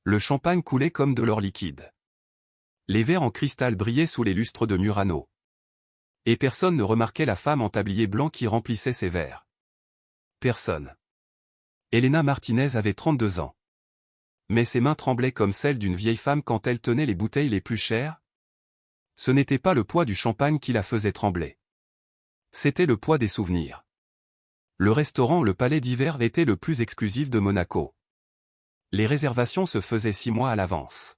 Le champagne coulait comme de l'or liquide. Les verres en cristal brillaient sous les lustres de Murano. Et personne ne remarquait la femme en tablier blanc qui remplissait ces verres. Personne. Elena Martinez avait 32 ans. Mais ses mains tremblaient comme celles d'une vieille femme quand elle tenait les bouteilles les plus chères. Ce n'était pas le poids du champagne qui la faisait trembler. C'était le poids des souvenirs. Le restaurant Le Palais d'Hiver était le plus exclusif de Monaco. Les réservations se faisaient 6 mois à l'avance.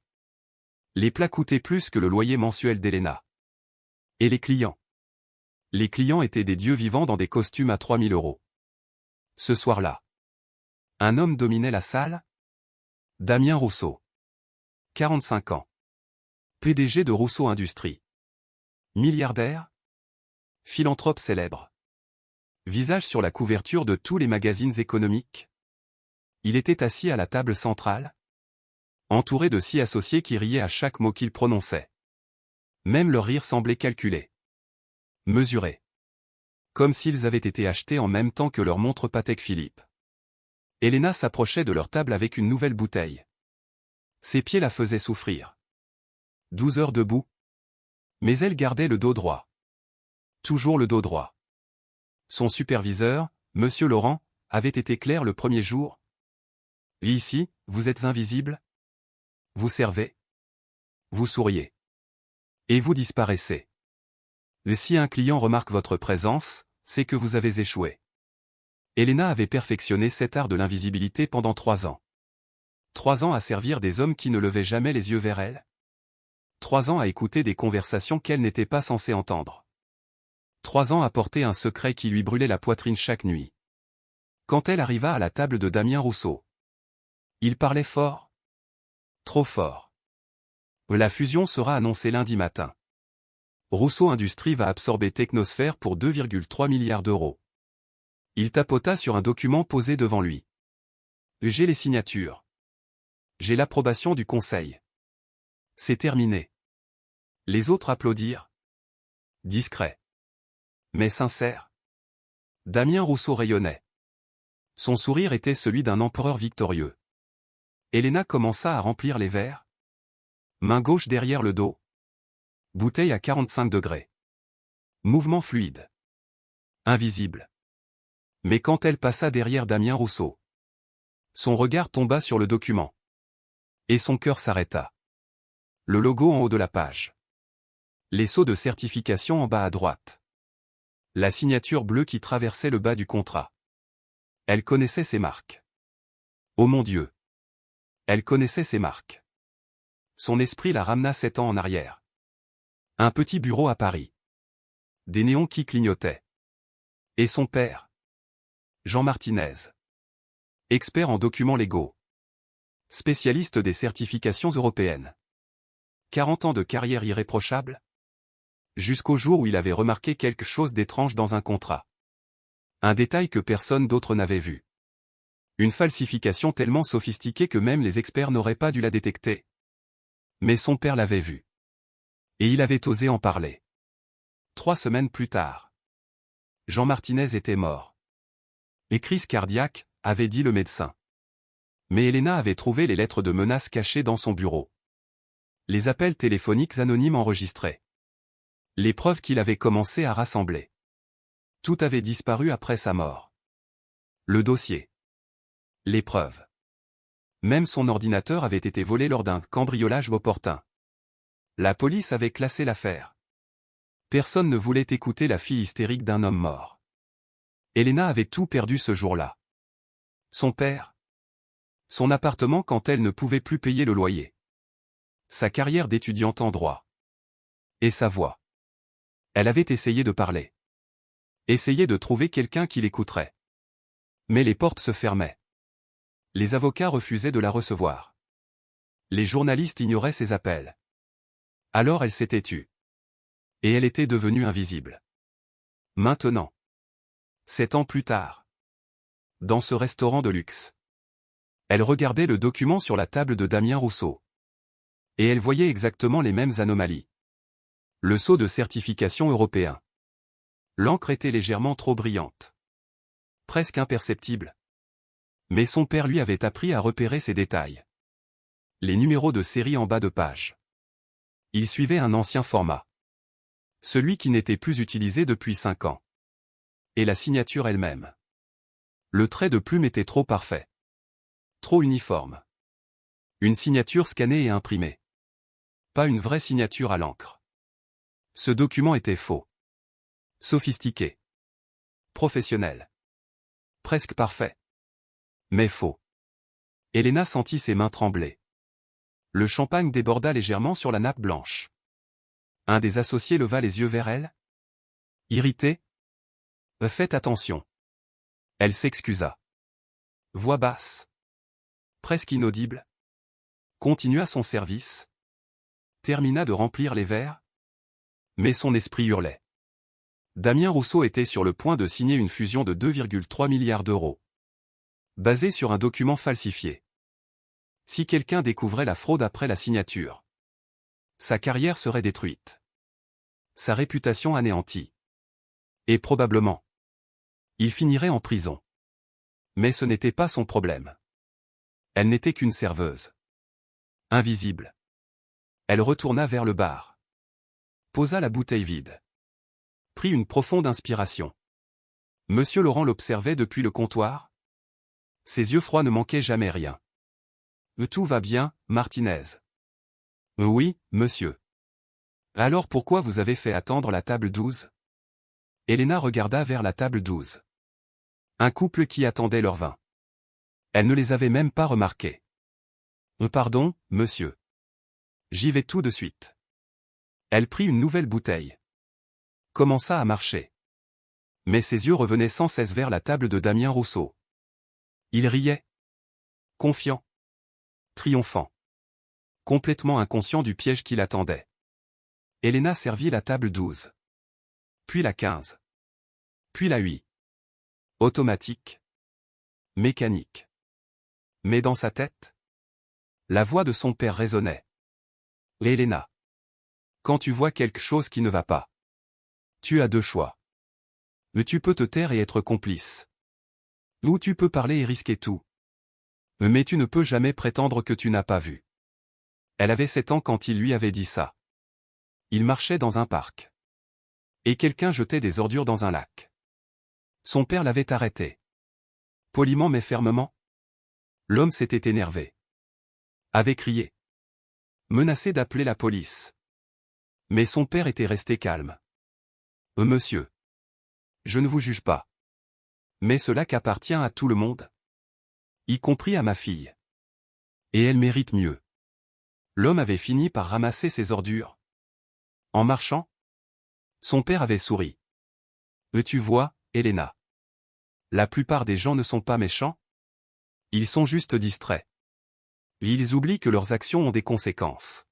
Les plats coûtaient plus que le loyer mensuel d'Elena. Et les clients? Les clients étaient des dieux vivants dans des costumes à 3000 €. Ce soir-là, un homme dominait la salle. Damien Rousseau. 45 ans. PDG de Rousseau Industries. Milliardaire. Philanthrope célèbre. Visage sur la couverture de tous les magazines économiques. Il était assis à la table centrale, entouré de 6 associés qui riaient à chaque mot qu'il prononçait. Même leur rire semblait calculé. Mesuré. Comme s'ils avaient été achetés en même temps que leur montre Patek Philippe. Elena s'approchait de leur table avec une nouvelle bouteille. Ses pieds la faisaient souffrir. 12 heures debout. Mais elle gardait le dos droit. Toujours le dos droit. Son superviseur, Monsieur Laurent, avait été clair le premier jour. Ici, vous êtes invisible. Vous servez. Vous souriez. Et vous disparaissez. Si un client remarque votre présence, c'est que vous avez échoué. Elena avait perfectionné cet art de l'invisibilité pendant 3 ans. 3 ans à servir des hommes qui ne levaient jamais les yeux vers elle. 3 ans à écouter des conversations qu'elle n'était pas censée entendre. 3 ans à porter un secret qui lui brûlait la poitrine chaque nuit. Quand elle arriva à la table de Damien Rousseau. Il parlait fort. Trop fort. La fusion sera annoncée lundi matin. Rousseau Industries va absorber Technosphère pour 2,3 milliards d'euros. Il tapota sur un document posé devant lui. J'ai les signatures. J'ai l'approbation du conseil. C'est terminé. Les autres applaudirent. Discret. Mais sincère. Damien Rousseau rayonnait. Son sourire était celui d'un empereur victorieux. Elena commença à remplir les verres. Main gauche derrière le dos. Bouteille à 45 degrés. Mouvement fluide. Invisible. Mais quand elle passa derrière Damien Rousseau, son regard tomba sur le document. Et son cœur s'arrêta. Le logo en haut de la page. Les sceaux de certification en bas à droite. La signature bleue qui traversait le bas du contrat. Elle connaissait ses marques. Oh mon Dieu! Elle connaissait ses marques. Son esprit la ramena 7 ans en arrière. Un petit bureau à Paris. Des néons qui clignotaient. Et son père. Jean Martinez. Expert en documents légaux. Spécialiste des certifications européennes. 40 ans de carrière irréprochable. Jusqu'au jour où il avait remarqué quelque chose d'étrange dans un contrat. Un détail que personne d'autre n'avait vu. Une falsification tellement sophistiquée que même les experts n'auraient pas dû la détecter. Mais son père l'avait vue. Et il avait osé en parler. 3 semaines plus tard. Jean Martinez était mort. Et crise cardiaque, avait dit le médecin. Mais Elena avait trouvé les lettres de menaces cachées dans son bureau. Les appels téléphoniques anonymes enregistrés. Les preuves qu'il avait commencé à rassembler. Tout avait disparu après sa mort. Le dossier. Les preuves. Même son ordinateur avait été volé lors d'un cambriolage opportun. La police avait classé l'affaire. Personne ne voulait écouter la fille hystérique d'un homme mort. Elena avait tout perdu ce jour-là. Son père. Son appartement quand elle ne pouvait plus payer le loyer. Sa carrière d'étudiante en droit. Et sa voix. Elle avait essayé de parler. Essayé de trouver quelqu'un qui l'écouterait. Mais les portes se fermaient. Les avocats refusaient de la recevoir. Les journalistes ignoraient ses appels. Alors elle s'était tue. Et elle était devenue invisible. Maintenant. 7 ans plus tard. Dans ce restaurant de luxe. Elle regardait le document sur la table de Damien Rousseau. Et elle voyait exactement les mêmes anomalies. Le sceau de certification européen. L'encre était légèrement trop brillante. Presque imperceptible. Mais son père lui avait appris à repérer ces détails. Les numéros de série en bas de page. Il suivait un ancien format. Celui qui n'était plus utilisé depuis 5 ans. Et la signature elle-même. Le trait de plume était trop parfait. Trop uniforme. Une signature scannée et imprimée. Pas une vraie signature à l'encre. Ce document était faux. Sophistiqué. Professionnel. Presque parfait. Mais faux. Elena sentit ses mains trembler. Le champagne déborda légèrement sur la nappe blanche. Un des associés leva les yeux vers elle. Irrité. Faites attention. Elle s'excusa. Voix basse. Presque inaudible. Continua son service. Termina de remplir les verres. Mais son esprit hurlait. Damien Rousseau était sur le point de signer une fusion de 2,3 milliards d'euros. Basée sur un document falsifié. Si quelqu'un découvrait la fraude après la signature, sa carrière serait détruite. Sa réputation anéantie. Et probablement, il finirait en prison. Mais ce n'était pas son problème. Elle n'était qu'une serveuse. Invisible. Elle retourna vers le bar. Posa la bouteille vide. Prit une profonde inspiration. Monsieur Laurent l'observait depuis le comptoir. Ses yeux froids ne manquaient jamais rien. Tout va bien, Martinez. Oui, monsieur. Alors pourquoi vous avez fait attendre la table 12? Elena regarda vers la table 12. Un couple qui attendait leur vin. Elle ne les avait même pas remarqués. Pardon, monsieur. J'y vais tout de suite. Elle prit une nouvelle bouteille. Commença à marcher. Mais ses yeux revenaient sans cesse vers la table de Damien Rousseau. Il riait. Confiant. Triomphant. Complètement inconscient du piège qui l'attendait. Elena servit la table 12. Puis la 15. Puis la 8. Automatique. Mécanique. Mais dans sa tête, la voix de son père résonnait. Elena. Quand tu vois quelque chose qui ne va pas, tu as deux choix. Tu peux te taire et être complice. Ou tu peux parler et risquer tout. Mais tu ne peux jamais prétendre que tu n'as pas vu. Elle avait 7 ans quand il lui avait dit ça. Il marchait dans un parc. Et quelqu'un jetait des ordures dans un lac. Son père l'avait arrêté. Poliment mais fermement. L'homme s'était énervé. Avait crié. Menacé d'appeler la police. Mais son père était resté calme. Monsieur. Je ne vous juge pas. Mais ce lac appartient à tout le monde. Y compris à ma fille. Et elle mérite mieux. L'homme avait fini par ramasser ses ordures. En marchant, son père avait souri. Tu vois, Elena. La plupart des gens ne sont pas méchants. Ils sont juste distraits. Ils oublient que leurs actions ont des conséquences.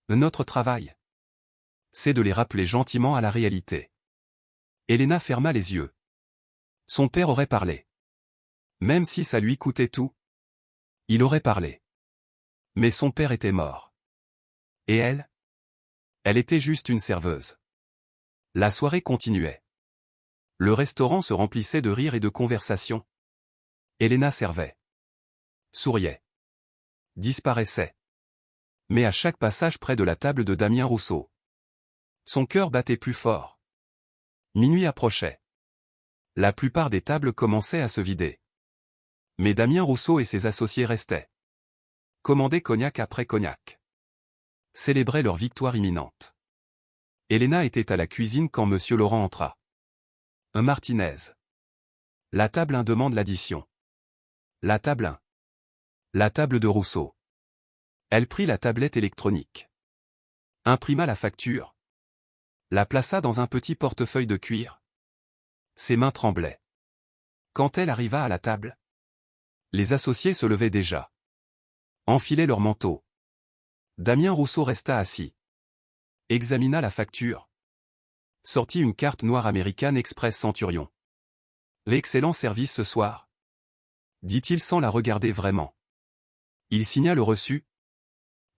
Notre travail, c'est de les rappeler gentiment à la réalité. Elena ferma les yeux. Son père aurait parlé. Même si ça lui coûtait tout. Il aurait parlé. Mais son père était mort. Et elle? Elle était juste une serveuse. La soirée continuait. Le restaurant se remplissait de rires et de conversations. Elena servait. Souriait. Disparaissait. Mais à chaque passage près de la table de Damien Rousseau, son cœur battait plus fort. Minuit approchait. La plupart des tables commençaient à se vider. Mais Damien Rousseau et ses associés restaient. Commandaient cognac après cognac. Célébraient leur victoire imminente. Elena était à la cuisine quand Monsieur Laurent entra. Un Martinez. La table 1 demande l'addition. La table 1. La table de Rousseau. Elle prit la tablette électronique. Imprima la facture. La plaça dans un petit portefeuille de cuir. Ses mains tremblaient. Quand elle arriva à la table, les associés se levaient déjà. Enfilaient leurs manteaux. Damien Rousseau resta assis. Examina la facture. Sortit une carte noire American Express Centurion. L'excellent service ce soir, dit-il sans la regarder vraiment. Il signa le reçu.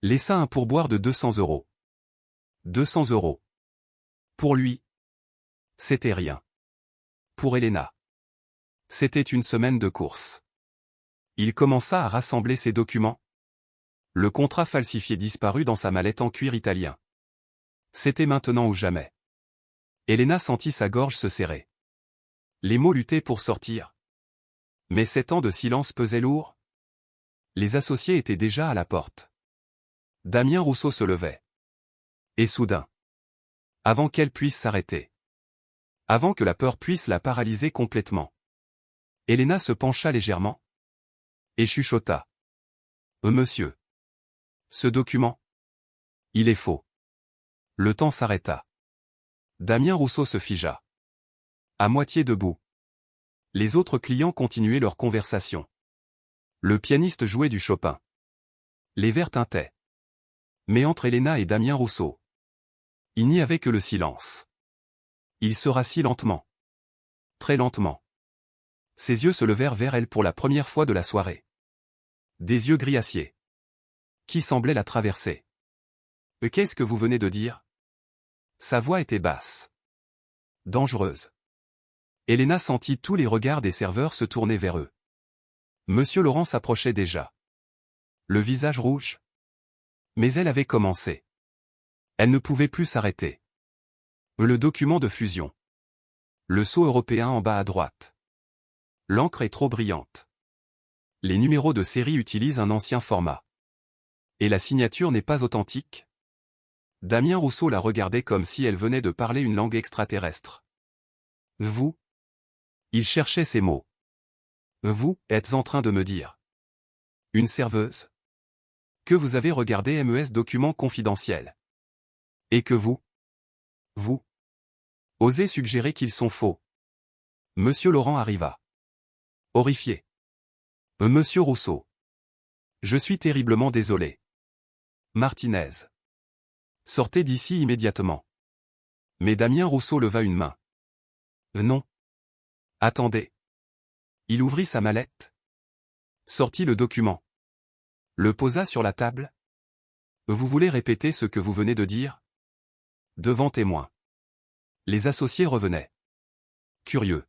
Laissa un pourboire de 200 €. 200 €. Pour lui, c'était rien. Pour Elena, c'était une semaine de course. Il commença à rassembler ses documents. Le contrat falsifié disparut dans sa mallette en cuir italien. C'était maintenant ou jamais. Elena sentit sa gorge se serrer. Les mots luttaient pour sortir. Mais 7 ans de silence pesaient lourd. Les associés étaient déjà à la porte. Damien Rousseau se levait. Et soudain, avant qu'elle puisse s'arrêter, avant que la peur puisse la paralyser complètement, Elena se pencha légèrement et chuchota. Monsieur. Ce document. Il est faux. Le temps s'arrêta. Damien Rousseau se figea. À moitié debout. Les autres clients continuaient leur conversation. Le pianiste jouait du Chopin. Les verres tintaient. Mais entre Elena et Damien Rousseau, il n'y avait que le silence. Il se rassit lentement. Très lentement. Ses yeux se levèrent vers elle pour la première fois de la soirée. Des yeux gris acier. Qui semblaient la traverser. Qu'est-ce que vous venez de dire? Sa voix était basse. Dangereuse. Elena sentit tous les regards des serveurs se tourner vers eux. Monsieur Laurent s'approchait déjà. Le visage rouge. Mais elle avait commencé. Elle ne pouvait plus s'arrêter. Le document de fusion. Le sceau européen en bas à droite. L'encre est trop brillante. Les numéros de série utilisent un ancien format. Et la signature n'est pas authentique? Damien Rousseau la regardait comme si elle venait de parler une langue extraterrestre. Vous? Il cherchait ces mots. Vous êtes en train de me dire. Une serveuse? Que vous avez regardé MES documents confidentiels. Et que vous? Vous? Osez suggérer qu'ils sont faux. Monsieur Laurent arriva. Horrifié. Monsieur Rousseau. Je suis terriblement désolé. Martinez. Sortez d'ici immédiatement. Mais Damien Rousseau leva une main. Non. Attendez. Il ouvrit sa mallette. Sortit le document. Le posa sur la table. Vous voulez répéter ce que vous venez de dire? Devant témoin. Les associés revenaient. Curieux.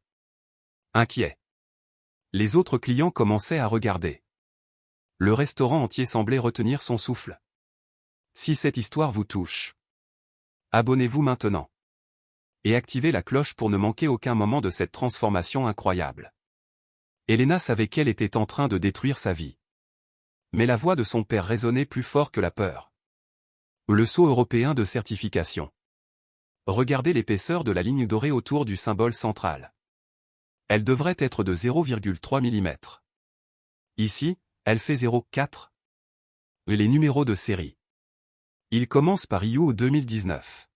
Inquiets. Les autres clients commençaient à regarder. Le restaurant entier semblait retenir son souffle. Si cette histoire vous touche, abonnez-vous maintenant. Et activez la cloche pour ne manquer aucun moment de cette transformation incroyable. Elena savait qu'elle était en train de détruire sa vie. Mais la voix de son père résonnait plus fort que la peur. Le sceau européen de certification. Regardez l'épaisseur de la ligne dorée autour du symbole central. Elle devrait être de 0,3 mm. Ici, elle fait 0,4. Et les numéros de série. Ils commencent par IU 2019.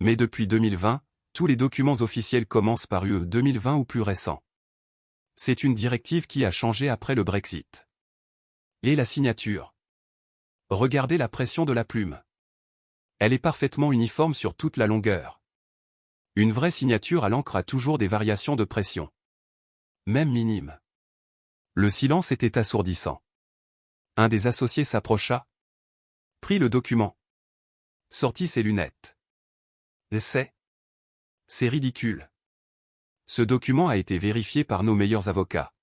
Mais depuis 2020, tous les documents officiels commencent par UE 2020 ou plus récents. C'est une directive qui a changé après le Brexit. Et la signature. Regardez la pression de la plume. Elle est parfaitement uniforme sur toute la longueur. Une vraie signature à l'encre a toujours des variations de pression. Même minimes. Le silence était assourdissant. Un des associés s'approcha. Prit le document. Sortit ses lunettes. C'est ridicule. Ce document a été vérifié par nos meilleurs avocats.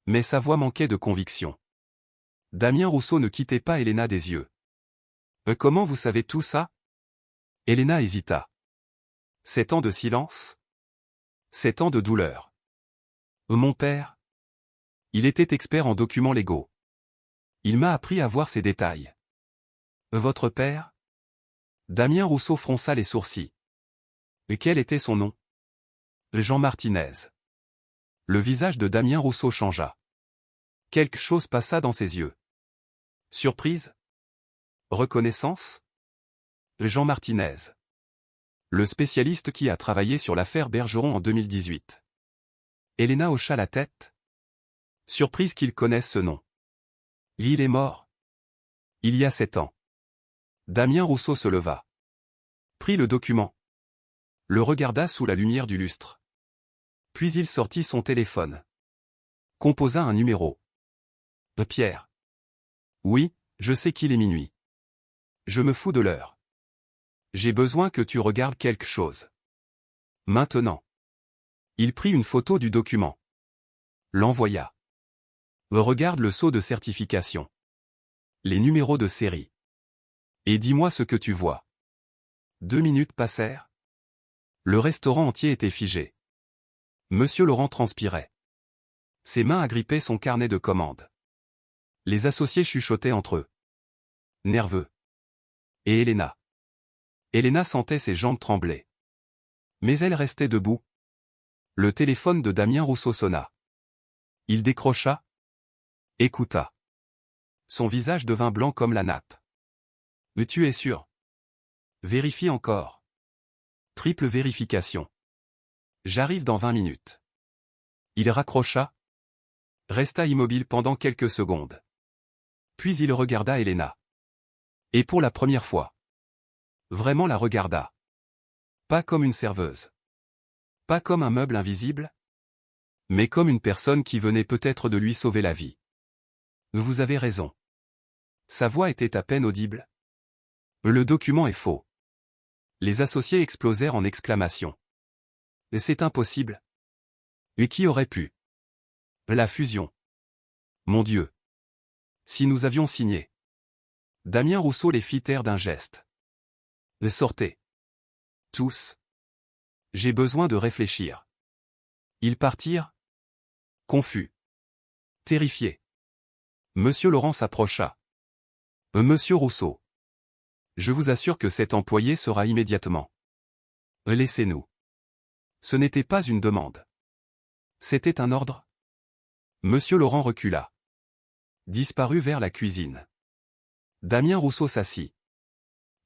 Mais sa voix manquait de conviction. Damien Rousseau ne quittait pas Elena des yeux. Comment vous savez tout ça? Elena hésita. 7 ans de silence? 7 ans de douleur. Mon père? Il était expert en documents légaux. Il m'a appris à voir ces détails. Votre père? Damien Rousseau fronça les sourcils. Et quel était son nom? Jean Martinez. Le visage de Damien Rousseau changea. Quelque chose passa dans ses yeux. Surprise? Reconnaissance? Jean Martinez. Le spécialiste qui a travaillé sur l'affaire Bergeron en 2018. Elena hocha la tête. Surprise qu'il connaisse ce nom. Il est mort. Il y a 7 ans. Damien Rousseau se leva. Prit le document. Le regarda sous la lumière du lustre. Puis il sortit son téléphone. Composa un numéro. Pierre. Oui, je sais qu'il est minuit. Je me fous de l'heure. J'ai besoin que tu regardes quelque chose. Maintenant. Il prit une photo du document. L'envoya. Regarde le sceau de certification. Les numéros de série. Et dis-moi ce que tu vois. 2 minutes passèrent. Le restaurant entier était figé. Monsieur Laurent transpirait. Ses mains agrippaient son carnet de commandes. Les associés chuchotaient entre eux. Nerveux. Et Helena. Helena sentait ses jambes trembler. Mais elle restait debout. Le téléphone de Damien Rousseau sonna. Il décrocha. Écouta. Son visage devint blanc comme la nappe. Mais tu es sûr? Vérifie encore. Triple vérification. J'arrive dans 20 minutes. Il raccrocha. Resta immobile pendant quelques secondes. Puis il regarda Helena. Et pour la première fois. Vraiment la regarda. Pas comme une serveuse. Pas comme un meuble invisible. Mais comme une personne qui venait peut-être de lui sauver la vie. Vous avez raison. Sa voix était à peine audible. Le document est faux. Les associés explosèrent en exclamations. C'est impossible. Et qui aurait pu? La fusion. Mon Dieu. Si nous avions signé. Damien Rousseau les fit taire d'un geste. Sortez. Tous. J'ai besoin de réfléchir. Ils partirent. Confus. Terrifiés. Monsieur Laurent s'approcha. Monsieur Rousseau. Je vous assure que cet employé sera immédiatement. Laissez-nous. Ce n'était pas une demande. C'était un ordre. Monsieur Laurent recula. Disparut vers la cuisine. Damien Rousseau s'assit.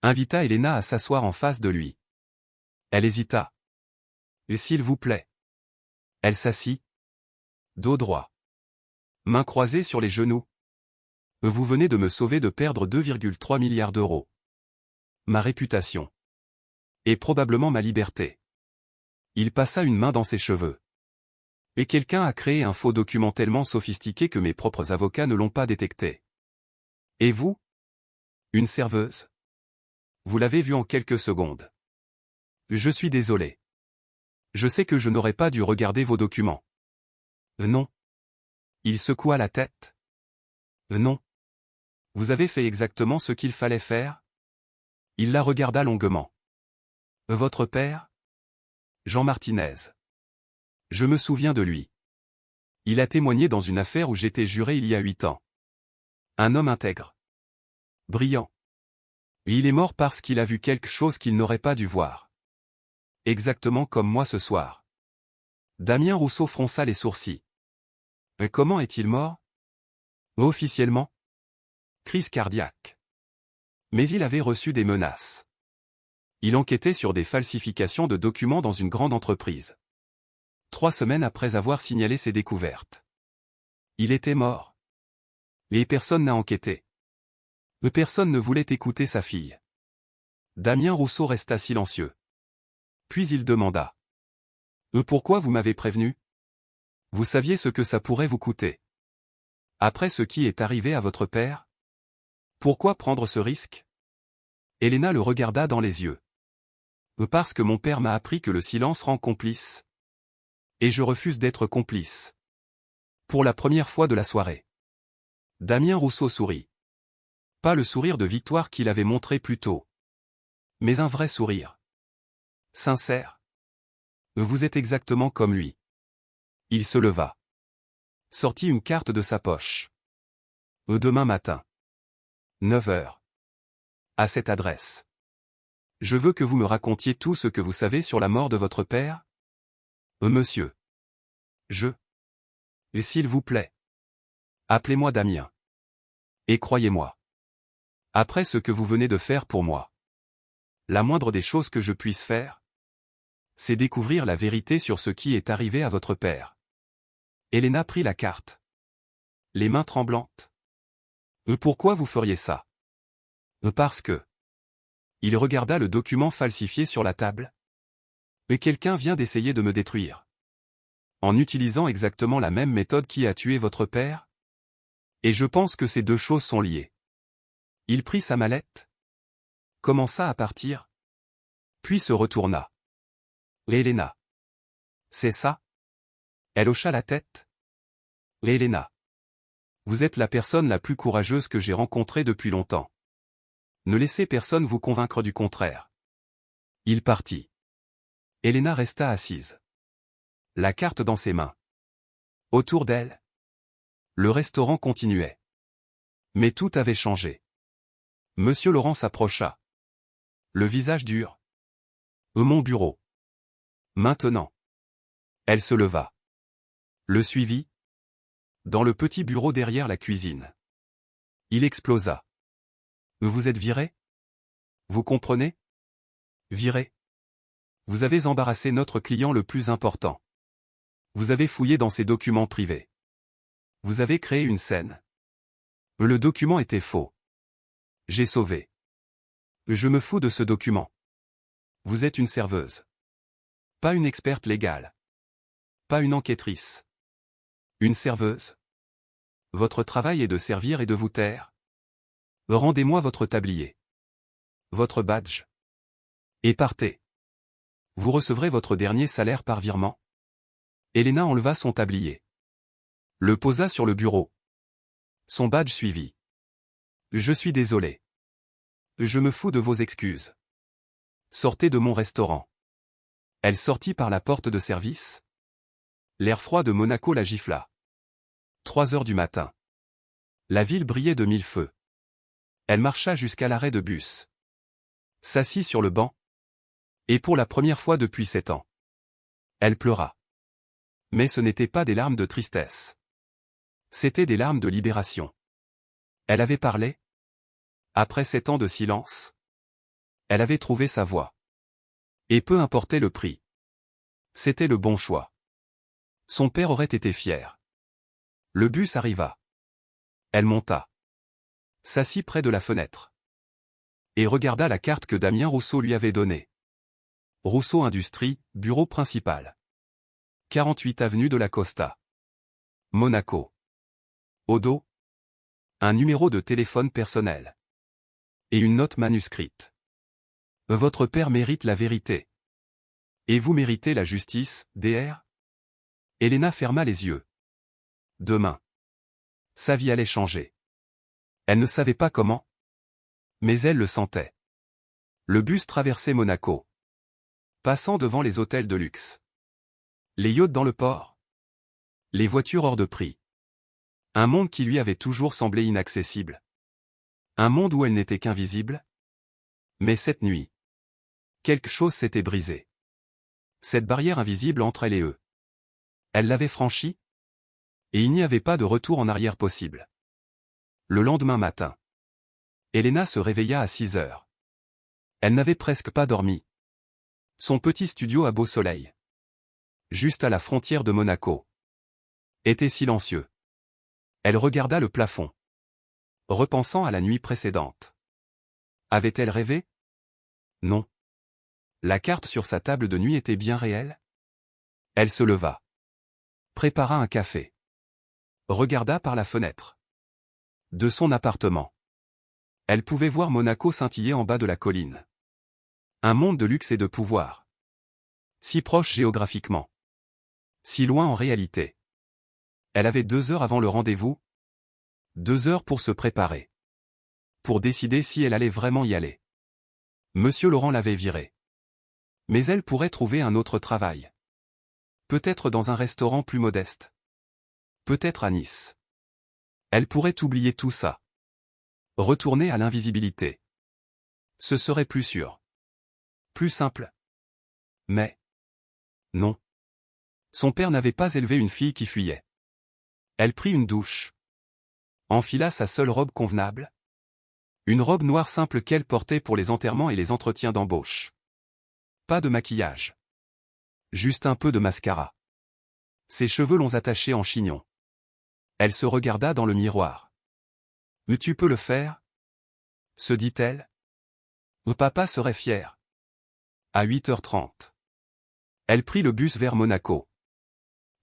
Invita Helena à s'asseoir en face de lui. Elle hésita. S'il vous plaît. Elle s'assit. Dos droit. Mains croisées sur les genoux. Vous venez de me sauver de perdre 2,3 milliards d'euros. Ma réputation. Et probablement ma liberté. Il passa une main dans ses cheveux. Et quelqu'un a créé un faux document tellement sophistiqué que mes propres avocats ne l'ont pas détecté. Et vous? Une serveuse? Vous l'avez vu en quelques secondes. Je suis désolé. Je sais que je n'aurais pas dû regarder vos documents. Non. Il secoua la tête. Non. Vous avez fait exactement ce qu'il fallait faire? Il la regarda longuement. Votre père? Jean Martinez. Je me souviens de lui. Il a témoigné dans une affaire où j'étais juré il y a 8 ans. Un homme intègre. Brillant. Et il est mort parce qu'il a vu quelque chose qu'il n'aurait pas dû voir. Exactement comme moi ce soir. Damien Rousseau fronça les sourcils. Comment est-il mort? Officiellement? Crise cardiaque. Mais il avait reçu des menaces. Il enquêtait sur des falsifications de documents dans une grande entreprise. 3 semaines après avoir signalé ses découvertes. Il était mort. Et personne n'a enquêté. Personne ne voulait écouter sa fille. Damien Rousseau resta silencieux. Puis il demanda. Pourquoi vous m'avez prévenu? Vous saviez ce que ça pourrait vous coûter. Après ce qui est arrivé à votre père? Pourquoi prendre ce risque? Helena le regarda dans les yeux. Parce que mon père m'a appris que le silence rend complice. Et je refuse d'être complice. Pour la première fois de la soirée. Damien Rousseau sourit. Pas le sourire de victoire qu'il avait montré plus tôt. Mais un vrai sourire. Sincère. Vous êtes exactement comme lui. Il se leva. Sortit une carte de sa poche. Demain matin. 9 heures. À cette adresse. Je veux que vous me racontiez tout ce que vous savez sur la mort de votre père? Monsieur. Et s'il vous plaît. Appelez-moi Damien. Et croyez-moi. Après ce que vous venez de faire pour moi. La moindre des choses que je puisse faire, c'est découvrir la vérité sur ce qui est arrivé à votre père. Helena prit la carte. Les mains tremblantes. Pourquoi vous feriez ça? Parce que. Il regarda le document falsifié sur la table. Mais quelqu'un vient d'essayer de me détruire. En utilisant exactement la même méthode qui a tué votre père? Et je pense que ces deux choses sont liées. Il prit sa mallette. Commença à partir. Puis se retourna. Helena. C'est ça? Elle hocha la tête. Helena. Vous êtes la personne la plus courageuse que j'ai rencontrée depuis longtemps. Ne laissez personne vous convaincre du contraire. Il partit. Elena resta assise. La carte dans ses mains. Autour d'elle, le restaurant continuait. Mais tout avait changé. Monsieur Laurent s'approcha. Le visage dur. Mon bureau. Maintenant. Elle se leva. Le suivit. Dans le petit bureau derrière la cuisine. Il explosa. Vous êtes viré? Vous comprenez? Viré. Vous avez embarrassé notre client le plus important. Vous avez fouillé dans ses documents privés. Vous avez créé une scène. Le document était faux. J'ai sauvé. Je me fous de ce document. Vous êtes une serveuse. Pas une experte légale. Pas une enquêtrice. Une serveuse. Votre travail est de servir et de vous taire. Rendez-moi votre tablier. Votre badge. Et partez. Vous recevrez votre dernier salaire par virement. Elena enleva son tablier. Le posa sur le bureau. Son badge suivit. Je suis désolé. Je me fous de vos excuses. Sortez de mon restaurant. Elle sortit par la porte de service. L'air froid de Monaco la gifla. 3 heures du matin. La ville brillait de mille feux. Elle marcha jusqu'à l'arrêt de bus. S'assit sur le banc. Et pour la première fois depuis 7 ans. Elle pleura. Mais ce n'étaient pas des larmes de tristesse. C'étaient des larmes de libération. Elle avait parlé. Après 7 ans de silence. Elle avait trouvé sa voie. Et peu importait le prix. C'était le bon choix. Son père aurait été fier. Le bus arriva. Elle monta. S'assit près de la fenêtre. Et regarda la carte que Damien Rousseau lui avait donnée. Rousseau Industrie, bureau principal. 48 avenue de la Costa. Monaco. Au dos, un numéro de téléphone personnel. Et une note manuscrite. Votre père mérite la vérité. Et vous méritez la justice, Dr. Elena ferma les yeux. Demain. Sa vie allait changer. Elle ne savait pas comment. Mais elle le sentait. Le bus traversait Monaco. Passant devant les hôtels de luxe. Les yachts dans le port. Les voitures hors de prix. Un monde qui lui avait toujours semblé inaccessible. Un monde où elle n'était qu'invisible. Mais cette nuit, quelque chose s'était brisé. Cette barrière invisible entre elle et eux. Elle l'avait franchie. Et il n'y avait pas de retour en arrière possible. Le lendemain matin. Elena se réveilla à 6 heures. Elle n'avait presque pas dormi. Son petit studio à beau soleil. Juste à la frontière de Monaco. Était silencieux. Elle regarda le plafond. Repensant à la nuit précédente. Avait-elle rêvé? Non. La carte sur sa table de nuit était bien réelle? Elle se leva. Prépara un café. Regarda par la fenêtre. De son appartement. Elle pouvait voir Monaco scintiller en bas de la colline. Un monde de luxe et de pouvoir. Si proche géographiquement. Si loin en réalité. Elle avait 2 heures avant le rendez-vous. 2 heures pour se préparer. Pour décider si elle allait vraiment y aller. Monsieur Laurent l'avait virée. Mais elle pourrait trouver un autre travail. Peut-être dans un restaurant plus modeste. Peut-être à Nice. Elle pourrait oublier tout ça. Retourner à l'invisibilité. Ce serait plus sûr. Plus simple. Mais. Non. Son père n'avait pas élevé une fille qui fuyait. Elle prit une douche. Enfila sa seule robe convenable. Une robe noire simple qu'elle portait pour les enterrements et les entretiens d'embauche. Pas de maquillage. Juste un peu de mascara. Ses cheveux longs attachés en chignon. Elle se regarda dans le miroir. « Tu peux le faire ?» se dit-elle. « Papa serait fier. » À 8h30. Elle prit le bus vers Monaco.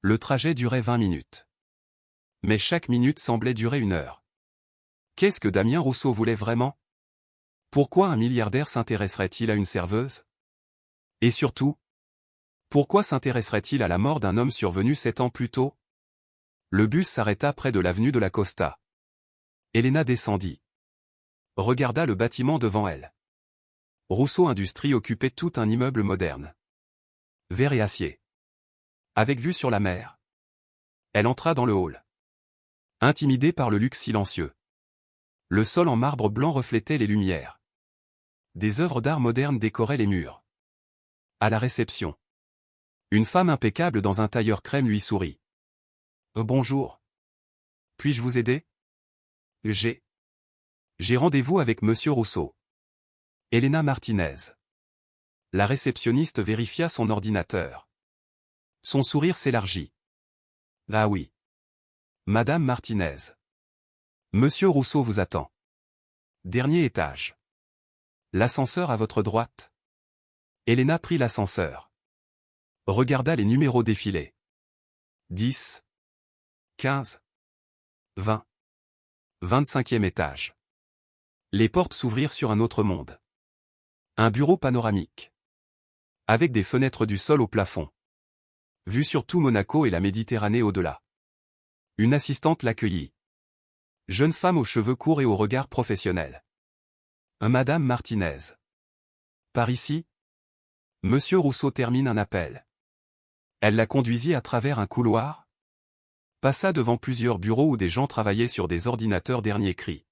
Le trajet durait 20 minutes. Mais chaque minute semblait durer 1 heure. Qu'est-ce que Damien Rousseau voulait vraiment? Pourquoi un milliardaire s'intéresserait-il à une serveuse? Et surtout, pourquoi s'intéresserait-il à la mort d'un homme survenu 7 ans plus tôt? Le bus s'arrêta près de l'avenue de la Costa. Elena descendit. Regarda le bâtiment devant elle. Rousseau Industries occupait tout un immeuble moderne. Verre et acier. Avec vue sur la mer. Elle entra dans le hall. Intimidée par le luxe silencieux. Le sol en marbre blanc reflétait les lumières. Des œuvres d'art moderne décoraient les murs. À la réception. Une femme impeccable dans un tailleur crème lui sourit. Bonjour. Puis-je vous aider? J'ai rendez-vous avec Monsieur Rousseau. Elena Martinez. La réceptionniste vérifia son ordinateur. Son sourire s'élargit. Ah oui. Madame Martinez. Monsieur Rousseau vous attend. Dernier étage. L'ascenseur à votre droite. Elena prit l'ascenseur. Regarda les numéros défiler. 10. 15. 20. 25e étage. Les portes s'ouvrirent sur un autre monde. Un bureau panoramique. Avec des fenêtres du sol au plafond. Vue sur tout Monaco et la Méditerranée au-delà. Une assistante l'accueillit. Jeune femme aux cheveux courts et au regard professionnel. Madame Martinez. Par ici? Monsieur Rousseau termine un appel. Elle la conduisit à travers un couloir. Passa devant plusieurs bureaux où des gens travaillaient sur des ordinateurs dernier cri.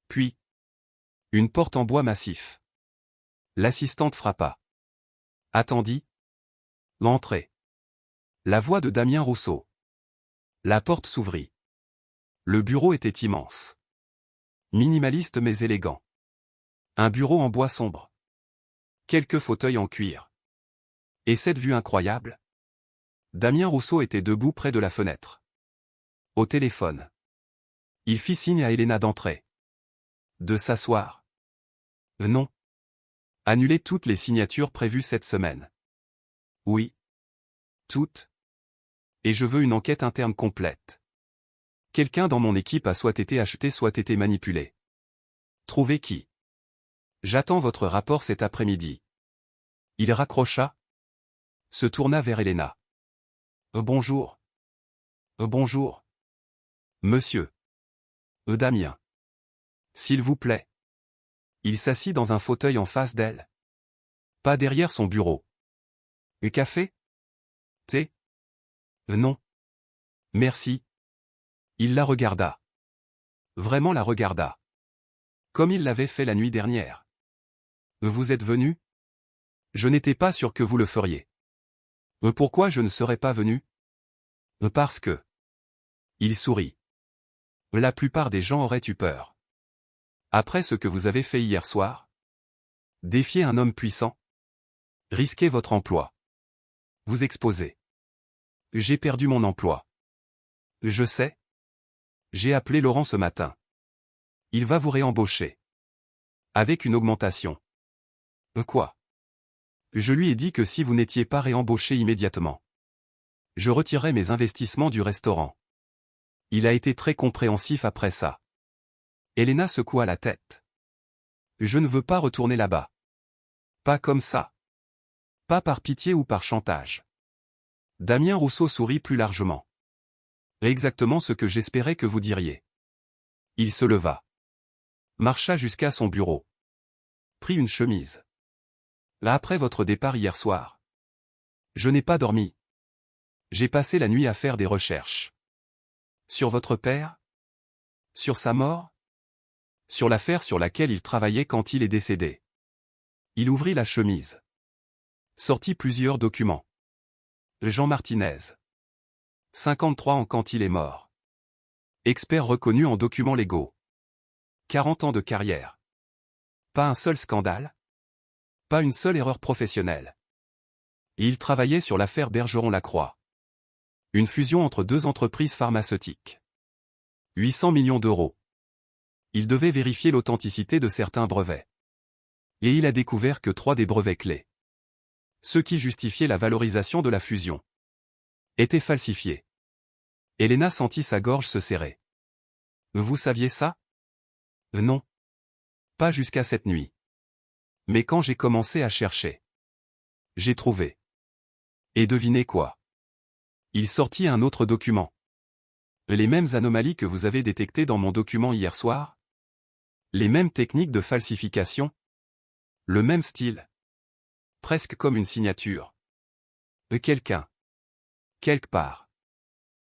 Puis, une porte en bois massif. L'assistante frappa. Attendit. L'entrée. La voix de Damien Rousseau. La porte s'ouvrit. Le bureau était immense. Minimaliste mais élégant. Un bureau en bois sombre. Quelques fauteuils en cuir. Et cette vue incroyable? Damien Rousseau était debout près de la fenêtre. Au téléphone. Il fit signe à Elena d'entrer. De s'asseoir. Non. Annuler toutes les signatures prévues cette semaine. Oui. Toutes. Et je veux une enquête interne complète. Quelqu'un dans mon équipe a soit été acheté soit été manipulé. Trouvez qui? J'attends votre rapport cet après-midi. Il raccrocha. Se tourna vers Elena. Bonjour. Bonjour. Monsieur. Damien. S'il vous plaît. Il s'assit dans un fauteuil en face d'elle. Pas derrière son bureau. Café? Thé? Non. Merci. Il la regarda. Vraiment la regarda. Comme il l'avait fait la nuit dernière. Vous êtes venu? Je n'étais pas sûr que vous le feriez. Pourquoi je ne serais pas venu? Parce que. Il sourit. La plupart des gens auraient eu peur. Après ce que vous avez fait hier soir? Défier un homme puissant? Risquer votre emploi? Vous exposer? J'ai perdu mon emploi. Je sais. J'ai appelé Laurent ce matin. Il va vous réembaucher. Avec une augmentation. Quoi? Je lui ai dit que si vous n'étiez pas réembauché immédiatement, je retirerais mes investissements du restaurant. Il a été très compréhensif après ça. Elena secoua la tête. Je ne veux pas retourner là-bas. Pas comme ça. Pas par pitié ou par chantage. Damien Rousseau sourit plus largement. Exactement ce que j'espérais que vous diriez. Il se leva. Marcha jusqu'à son bureau. Prit une chemise. Là après votre départ hier soir. Je n'ai pas dormi. J'ai passé la nuit à faire des recherches. Sur votre père? Sur sa mort? Sur l'affaire sur laquelle il travaillait quand il est décédé. Il ouvrit la chemise. Sortit plusieurs documents. Jean Martinez. 53 ans quand il est mort. Expert reconnu en documents légaux. 40 ans de carrière. Pas un seul scandale? Pas une seule erreur professionnelle. Et il travaillait sur l'affaire Bergeron-Lacroix. Une fusion entre deux entreprises pharmaceutiques. 800 millions d'euros. Il devait vérifier l'authenticité de certains brevets. Et il a découvert que 3 des brevets clés, ceux qui justifiaient la valorisation de la fusion, étaient falsifiés. Elena sentit sa gorge se serrer. Vous saviez ça? Non. Pas jusqu'à cette nuit. Mais quand j'ai commencé à chercher, j'ai trouvé. Et devinez quoi? Il sortit un autre document. Les mêmes anomalies que vous avez détectées dans mon document hier soir? Les mêmes techniques de falsification? Le même style? Presque comme une signature. Quelqu'un, quelque part,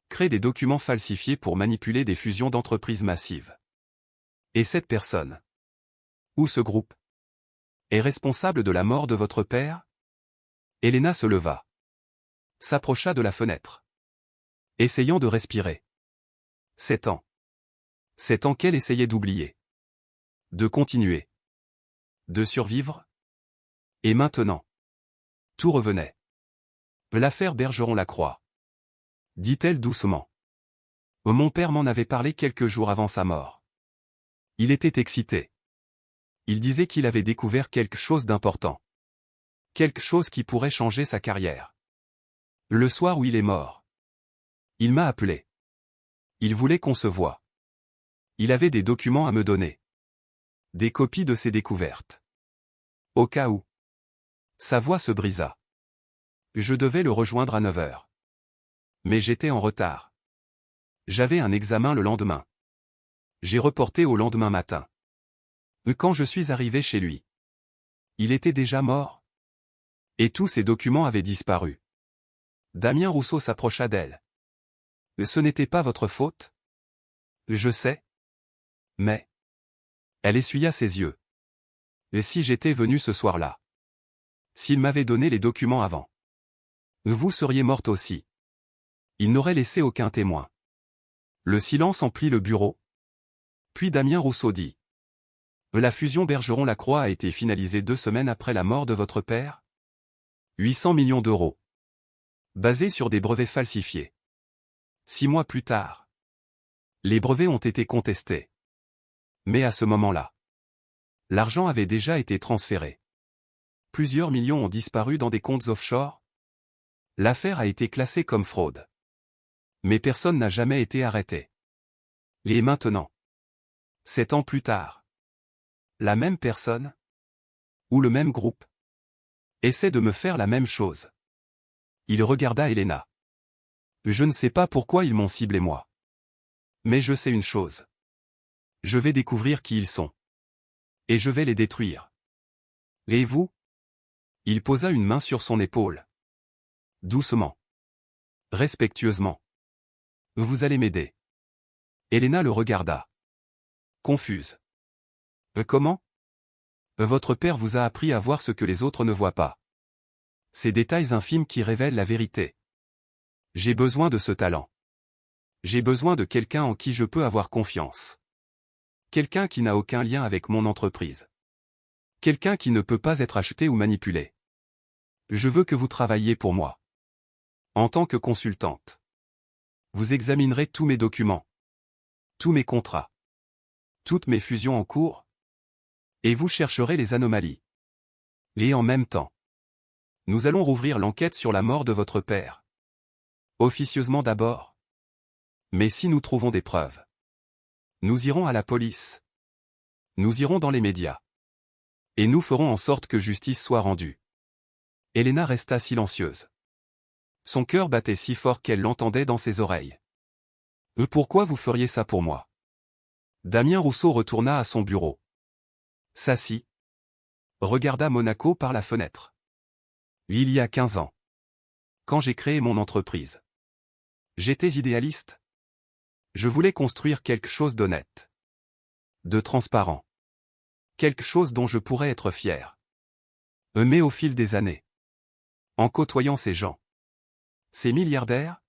crée des documents falsifiés pour manipuler des fusions d'entreprises massives. Et cette personne, ou ce groupe, est responsable de la mort de votre père? Elena se leva, s'approcha de la fenêtre, essayant de respirer. 7 ans. 7 ans qu'elle essayait d'oublier. De continuer. De survivre. Et maintenant, tout revenait. L'affaire Bergeron-Lacroix, dit-elle doucement. Mon père m'en avait parlé quelques jours avant sa mort. Il était excité. Il disait qu'il avait découvert quelque chose d'important. Quelque chose qui pourrait changer sa carrière. Le soir où il est mort, il m'a appelé. Il voulait qu'on se voie. Il avait des documents à me donner. Des copies de ses découvertes. Au cas où. Sa voix se brisa. Je devais le rejoindre à 9 heures. Mais j'étais en retard. J'avais un examen le lendemain. J'ai reporté au lendemain matin. Quand je suis arrivé chez lui, il était déjà mort. Et tous ses documents avaient disparu. Damien Rousseau s'approcha d'elle. Ce n'était pas votre faute? Je sais. Mais... Elle essuya ses yeux. Et si j'étais venu ce soir-là? S'il m'avait donné les documents avant? Vous seriez morte aussi. Il n'aurait laissé aucun témoin. Le silence emplit le bureau. Puis Damien Rousseau dit. La fusion Bergeron-Lacroix a été finalisée 2 semaines après la mort de votre père? 800 millions d'euros. Basés sur des brevets falsifiés. 6 mois plus tard. Les brevets ont été contestés. Mais à ce moment-là, l'argent avait déjà été transféré. Plusieurs millions ont disparu dans des comptes offshore. L'affaire a été classée comme fraude. Mais personne n'a jamais été arrêté. Et maintenant, 7 ans plus tard, la même personne, ou le même groupe, essaie de me faire la même chose. Il regarda Elena. Je ne sais pas pourquoi ils m'ont ciblé moi. Mais je sais une chose. Je vais découvrir qui ils sont. Et je vais les détruire. Et vous? Il posa une main sur son épaule. Doucement. Respectueusement. Vous allez m'aider. Elena le regarda. Confuse. Comment? Votre père vous a appris à voir ce que les autres ne voient pas. Ces détails infimes qui révèlent la vérité. J'ai besoin de ce talent. J'ai besoin de quelqu'un en qui je peux avoir confiance. Quelqu'un qui n'a aucun lien avec mon entreprise. Quelqu'un qui ne peut pas être acheté ou manipulé. Je veux que vous travailliez pour moi. En tant que consultante. Vous examinerez tous mes documents. Tous mes contrats. Toutes mes fusions en cours. Et vous chercherez les anomalies. Et en même temps, nous allons rouvrir l'enquête sur la mort de votre père. Officieusement d'abord. Mais si nous trouvons des preuves, nous irons à la police. Nous irons dans les médias. Et nous ferons en sorte que justice soit rendue. Elena resta silencieuse. Son cœur battait si fort qu'elle l'entendait dans ses oreilles. Pourquoi vous feriez ça pour moi? Damien Rousseau retourna à son bureau. S'assit. Regarda Monaco par la fenêtre. Il y a 15 ans. Quand j'ai créé mon entreprise. J'étais idéaliste. Je voulais construire quelque chose d'honnête. De transparent. Quelque chose dont je pourrais être fier. Mais au fil des années. En côtoyant ces gens. Ces milliardaires.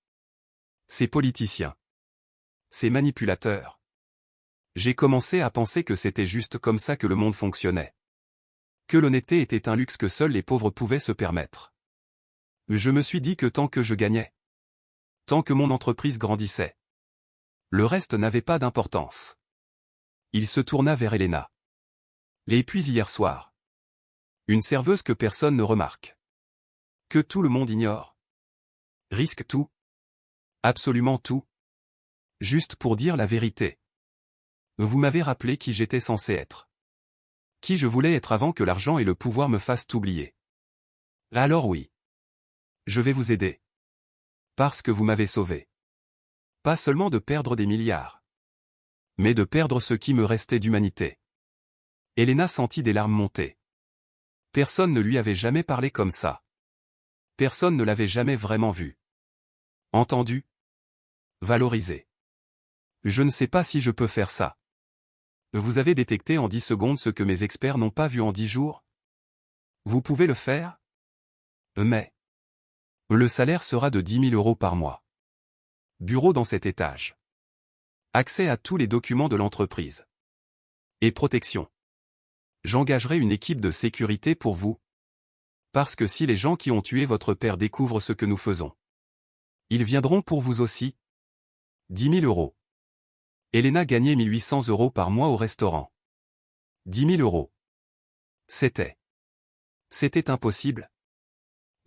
Ces politiciens. Ces manipulateurs. J'ai commencé à penser que c'était juste comme ça que le monde fonctionnait. Que l'honnêteté était un luxe que seuls les pauvres pouvaient se permettre. Je me suis dit que tant que je gagnais, tant que mon entreprise grandissait, le reste n'avait pas d'importance. Il se tourna vers Elena. Et puis hier soir. Une serveuse que personne ne remarque. Que tout le monde ignore. Risque tout. Absolument tout. Juste pour dire la vérité. Vous m'avez rappelé qui j'étais censé être. Qui je voulais être avant que l'argent et le pouvoir me fassent oublier. Alors oui. Je vais vous aider. Parce que vous m'avez sauvé. Pas seulement de perdre des milliards, mais de perdre ce qui me restait d'humanité. Elena sentit des larmes monter. Personne ne lui avait jamais parlé comme ça. Personne ne l'avait jamais vraiment vu. Entendu? Valorisé. Je ne sais pas si je peux faire ça. Vous avez détecté en 10 secondes ce que mes experts n'ont pas vu en 10 jours? Vous pouvez le faire? Mais le salaire sera de 10 000 € par mois. Bureau dans cet étage. Accès à tous les documents de l'entreprise. Et protection. J'engagerai une équipe de sécurité pour vous. Parce que si les gens qui ont tué votre père découvrent ce que nous faisons, ils viendront pour vous aussi. 10 000 €. Elena gagnait 1 800 € par mois au restaurant. 10 000 €. C'était impossible.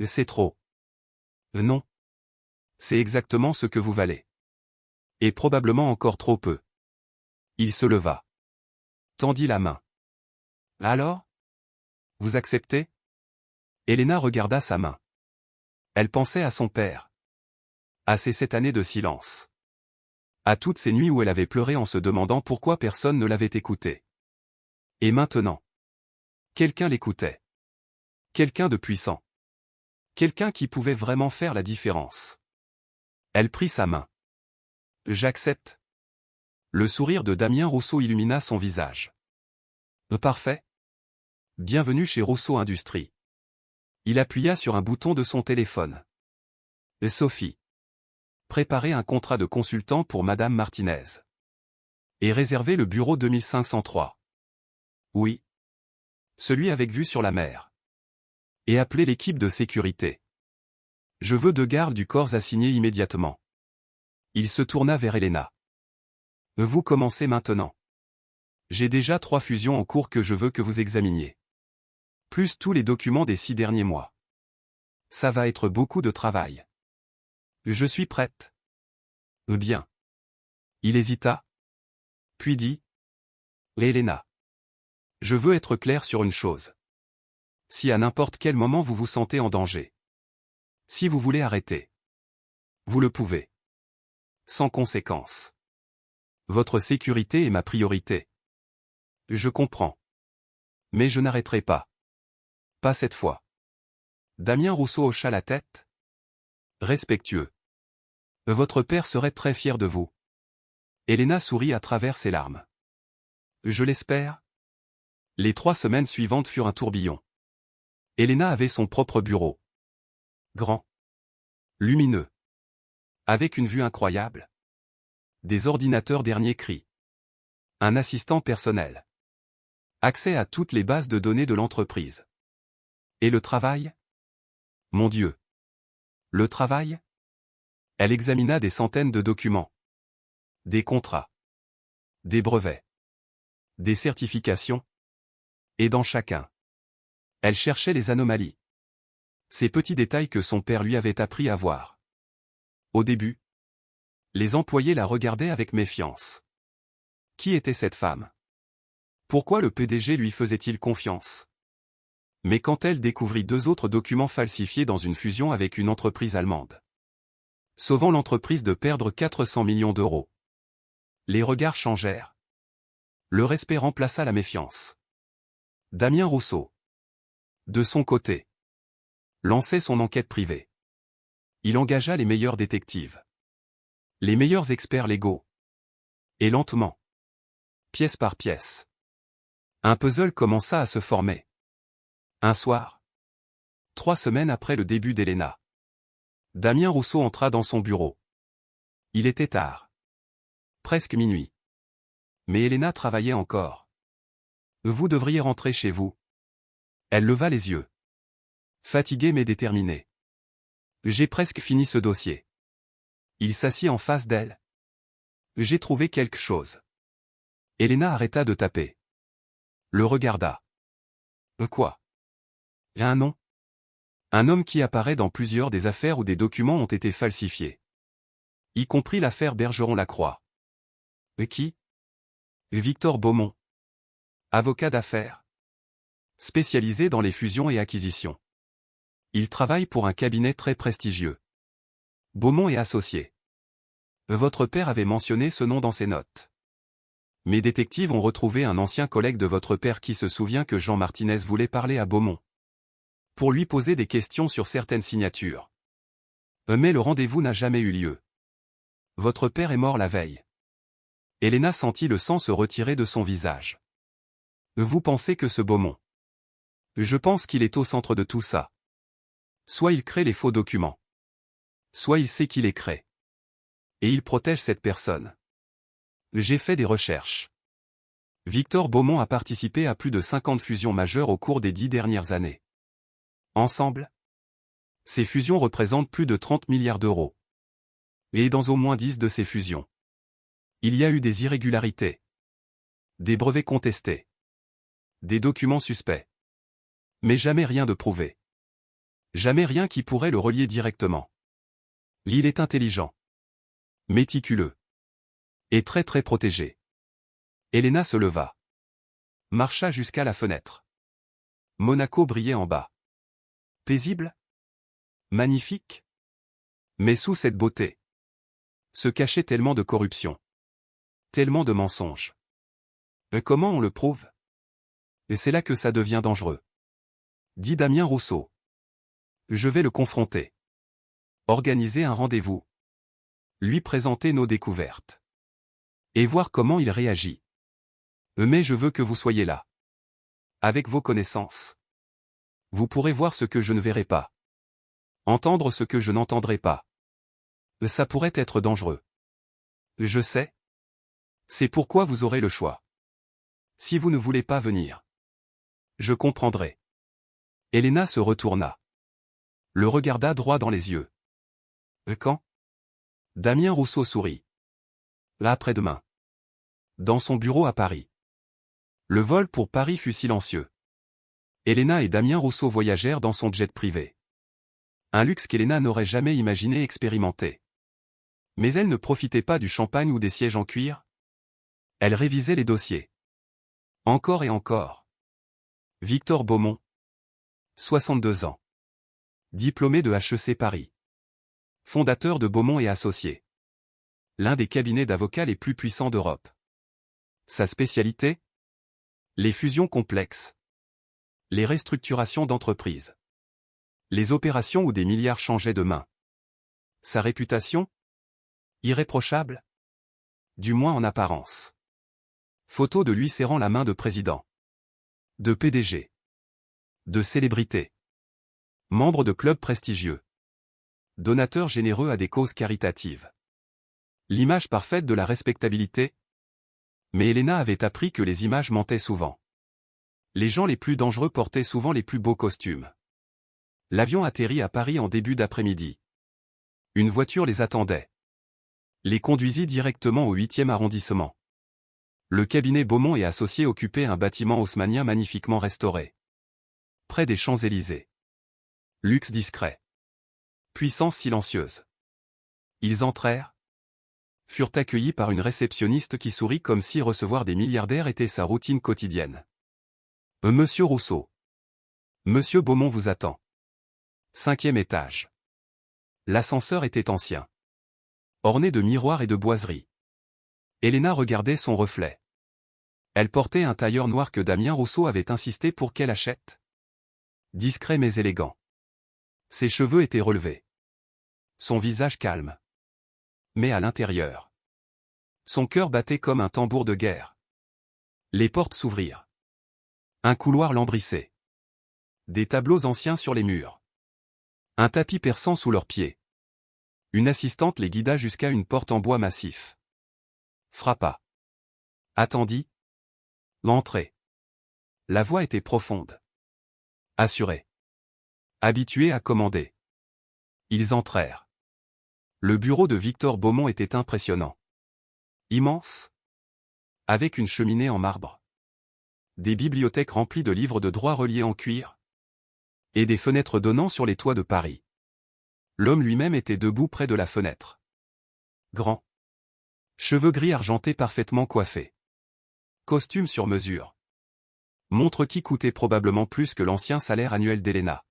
C'est trop. Non. C'est exactement ce que vous valez. Et probablement encore trop peu. Il se leva. Tendit la main. Alors? Vous acceptez? Elena regarda sa main. Elle pensait à son père. À ces 7 années de silence. À toutes ces nuits où elle avait pleuré en se demandant pourquoi personne ne l'avait écoutée. Et maintenant? Quelqu'un l'écoutait. Quelqu'un de puissant. Quelqu'un qui pouvait vraiment faire la différence. Elle prit sa main. J'accepte. Le sourire de Damien Rousseau illumina son visage. Parfait. Bienvenue chez Rousseau Industries. Il appuya sur un bouton de son téléphone. Sophie. Préparez un contrat de consultant pour Madame Martinez. Et réservez le bureau 2503. Oui. Celui avec vue sur la mer. Et appelez l'équipe de sécurité. Je veux 2 gardes du corps assignés immédiatement. Il se tourna vers Elena. Vous commencez maintenant. J'ai déjà 3 fusions en cours que je veux que vous examiniez. Plus tous les documents des 6 derniers mois. Ça va être beaucoup de travail. Je suis prête. Bien. Il hésita. Puis dit. Elena. Je veux être clair sur une chose. Si à n'importe quel moment vous vous sentez en danger. Si vous voulez arrêter. Vous le pouvez. Sans conséquence. Votre sécurité est ma priorité. Je comprends. Mais je n'arrêterai pas. Pas cette fois. Damien Rousseau hocha la tête. Respectueux. Votre père serait très fier de vous. Elena sourit à travers ses larmes. Je l'espère. Les 3 semaines suivantes furent un tourbillon. Elena avait son propre bureau. Grand. Lumineux. Avec une vue incroyable. Des ordinateurs dernier cri. Un assistant personnel. Accès à toutes les bases de données de l'entreprise. Et le travail? Mon Dieu. Le travail? Elle examina des centaines de documents. Des contrats. Des brevets. Des certifications. Et dans chacun. Elle cherchait les anomalies. Ces petits détails que son père lui avait appris à voir. Au début, les employés la regardaient avec méfiance. Qui était cette femme? Pourquoi le PDG lui faisait-il confiance? Mais quand elle découvrit 2 autres documents falsifiés dans une fusion avec une entreprise allemande, sauvant l'entreprise de perdre 400 millions d'euros, les regards changèrent. Le respect remplaça la méfiance. Damien Rousseau, de son côté, lançait son enquête privée. Il engagea les meilleurs détectives. Les meilleurs experts légaux. Et lentement, pièce par pièce, un puzzle commença à se former. Un soir, 3 semaines après le début d'Elena, Damien Rousseau entra dans son bureau. Il était tard. Presque minuit. Mais Elena travaillait encore. Vous devriez rentrer chez vous. Elle leva les yeux. Fatiguée mais déterminée. J'ai presque fini ce dossier. Il s'assit en face d'elle. J'ai trouvé quelque chose. Elena arrêta de taper. Le regarda. Quoi? Un nom? Un homme qui apparaît dans plusieurs des affaires où des documents ont été falsifiés. Y compris l'affaire Bergeron-Lacroix. Qui? Victor Beaumont. Avocat d'affaires. Spécialisé dans les fusions et acquisitions. Il travaille pour un cabinet très prestigieux. Beaumont est associé. Votre père avait mentionné ce nom dans ses notes. Mes détectives ont retrouvé un ancien collègue de votre père qui se souvient que Jean Martinez voulait parler à Beaumont. Pour lui poser des questions sur certaines signatures. Mais le rendez-vous n'a jamais eu lieu. Votre père est mort la veille. Elena sentit le sang se retirer de son visage. Vous pensez que ce Beaumont? Je pense qu'il est au centre de tout ça. Soit il crée les faux documents. Soit il sait qui les crée. Et il protège cette personne. J'ai fait des recherches. Victor Beaumont a participé à plus de 50 fusions majeures au cours des 10 dernières années. Ensemble, ces fusions représentent plus de 30 milliards d'euros. Et dans au moins 10 de ces fusions, il y a eu des irrégularités, des brevets contestés, des documents suspects. Mais jamais rien de prouvé. Jamais rien qui pourrait le relier directement. Il est intelligent, méticuleux, et très très protégé. Elena se leva, marcha jusqu'à la fenêtre. Monaco brillait en bas. Paisible? Magnifique? Mais sous cette beauté se cachait tellement de corruption. Tellement de mensonges. Comment on le prouve? Et c'est là que ça devient dangereux. Dit Damien Rousseau. Je vais le confronter. Organiser un rendez-vous. Lui présenter nos découvertes. Et voir comment il réagit. Mais je veux que vous soyez là. Avec vos connaissances. Vous pourrez voir ce que je ne verrai pas. Entendre ce que je n'entendrai pas. Ça pourrait être dangereux. Je sais. C'est pourquoi vous aurez le choix. Si vous ne voulez pas venir, je comprendrai. Elena se retourna. Le regarda droit dans les yeux. Quand? Damien Rousseau sourit. L'après-demain. Dans son bureau à Paris. Le vol pour Paris fut silencieux. Elena et Damien Rousseau voyagèrent dans son jet privé. Un luxe qu'Elena n'aurait jamais imaginé expérimenter. Mais elle ne profitait pas du champagne ou des sièges en cuir. Elle révisait les dossiers. Encore et encore. Victor Beaumont. 62 ans. Diplômé de HEC Paris. Fondateur de Beaumont et Associés. L'un des cabinets d'avocats les plus puissants d'Europe. Sa spécialité? Les fusions complexes. Les restructurations d'entreprises. Les opérations où des milliards changeaient de main. Sa réputation? Irréprochable? Du moins en apparence. Photo de lui serrant la main de président. De PDG. De célébrité. Membre de clubs prestigieux. Donateur généreux à des causes caritatives. L'image parfaite de la respectabilité? Mais Elena avait appris que les images mentaient souvent. Les gens les plus dangereux portaient souvent les plus beaux costumes. L'avion atterrit à Paris en début d'après-midi. Une voiture les attendait. Les conduisit directement au 8e arrondissement. Le cabinet Beaumont et Associés occupait un bâtiment haussmannien magnifiquement restauré. Près des Champs-Élysées. Luxe discret. Puissance silencieuse. Ils entrèrent. Furent accueillis par une réceptionniste qui sourit comme si recevoir des milliardaires était sa routine quotidienne. Monsieur Rousseau. Monsieur Beaumont vous attend. 5e étage. L'ascenseur était ancien. Orné de miroirs et de boiseries. Elena regardait son reflet. Elle portait un tailleur noir que Damien Rousseau avait insisté pour qu'elle achète. Discret mais élégant. Ses cheveux étaient relevés. Son visage calme. Mais à l'intérieur. Son cœur battait comme un tambour de guerre. Les portes s'ouvrirent. Un couloir lambrissait. Des tableaux anciens sur les murs. Un tapis perçant sous leurs pieds. Une assistante les guida jusqu'à une porte en bois massif. Frappa. Attendit. L'entrée. La voix était profonde. Assurée. Habituée à commander. Ils entrèrent. Le bureau de Victor Beaumont était impressionnant. Immense. Avec une cheminée en marbre. Des bibliothèques remplies de livres de droit reliés en cuir. Et des fenêtres donnant sur les toits de Paris. L'homme lui-même était debout près de la fenêtre. Grand. Cheveux gris argentés parfaitement coiffés. Costume sur mesure. Montre qui coûtait probablement plus que l'ancien salaire annuel d'Elena.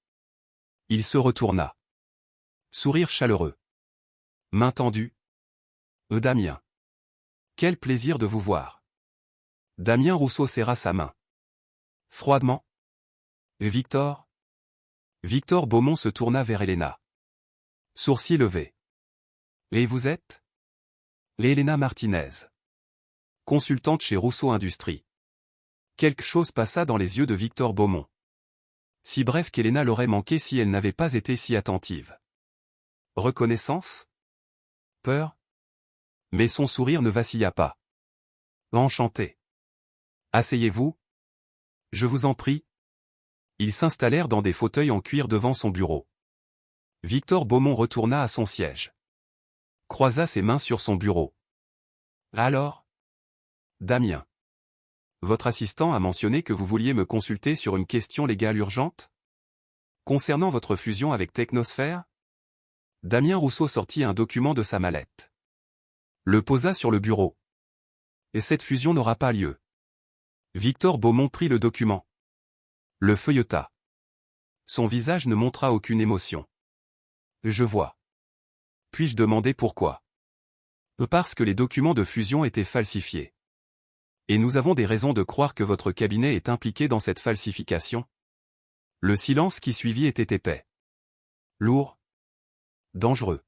Il se retourna. Sourire chaleureux. Main tendue. Damien. Quel plaisir de vous voir. Damien Rousseau serra sa main. Froidement. Victor. Victor Beaumont se tourna vers Helena. Sourcils levés. Et vous êtes? Helena Martinez. Consultante chez Rousseau Industries. Quelque chose passa dans les yeux de Victor Beaumont. Si bref qu'Helena l'aurait manqué si elle n'avait pas été si attentive. Reconnaissance? Peur? Mais son sourire ne vacilla pas. Enchanté. Asseyez-vous. Je vous en prie. Ils s'installèrent dans des fauteuils en cuir devant son bureau. Victor Beaumont retourna à son siège. Croisa ses mains sur son bureau. Alors? Damien. Votre assistant a mentionné que vous vouliez me consulter sur une question légale urgente? Concernant votre fusion avec Technosphère? Damien Rousseau sortit un document de sa mallette. Le posa sur le bureau. Et cette fusion n'aura pas lieu. Victor Beaumont prit le document. Le feuilleta. Son visage ne montra aucune émotion. Je vois. Puis-je demander pourquoi? Parce que les documents de fusion étaient falsifiés. Et nous avons des raisons de croire que votre cabinet est impliqué dans cette falsification. Le silence qui suivit était épais. Lourd. Dangereux.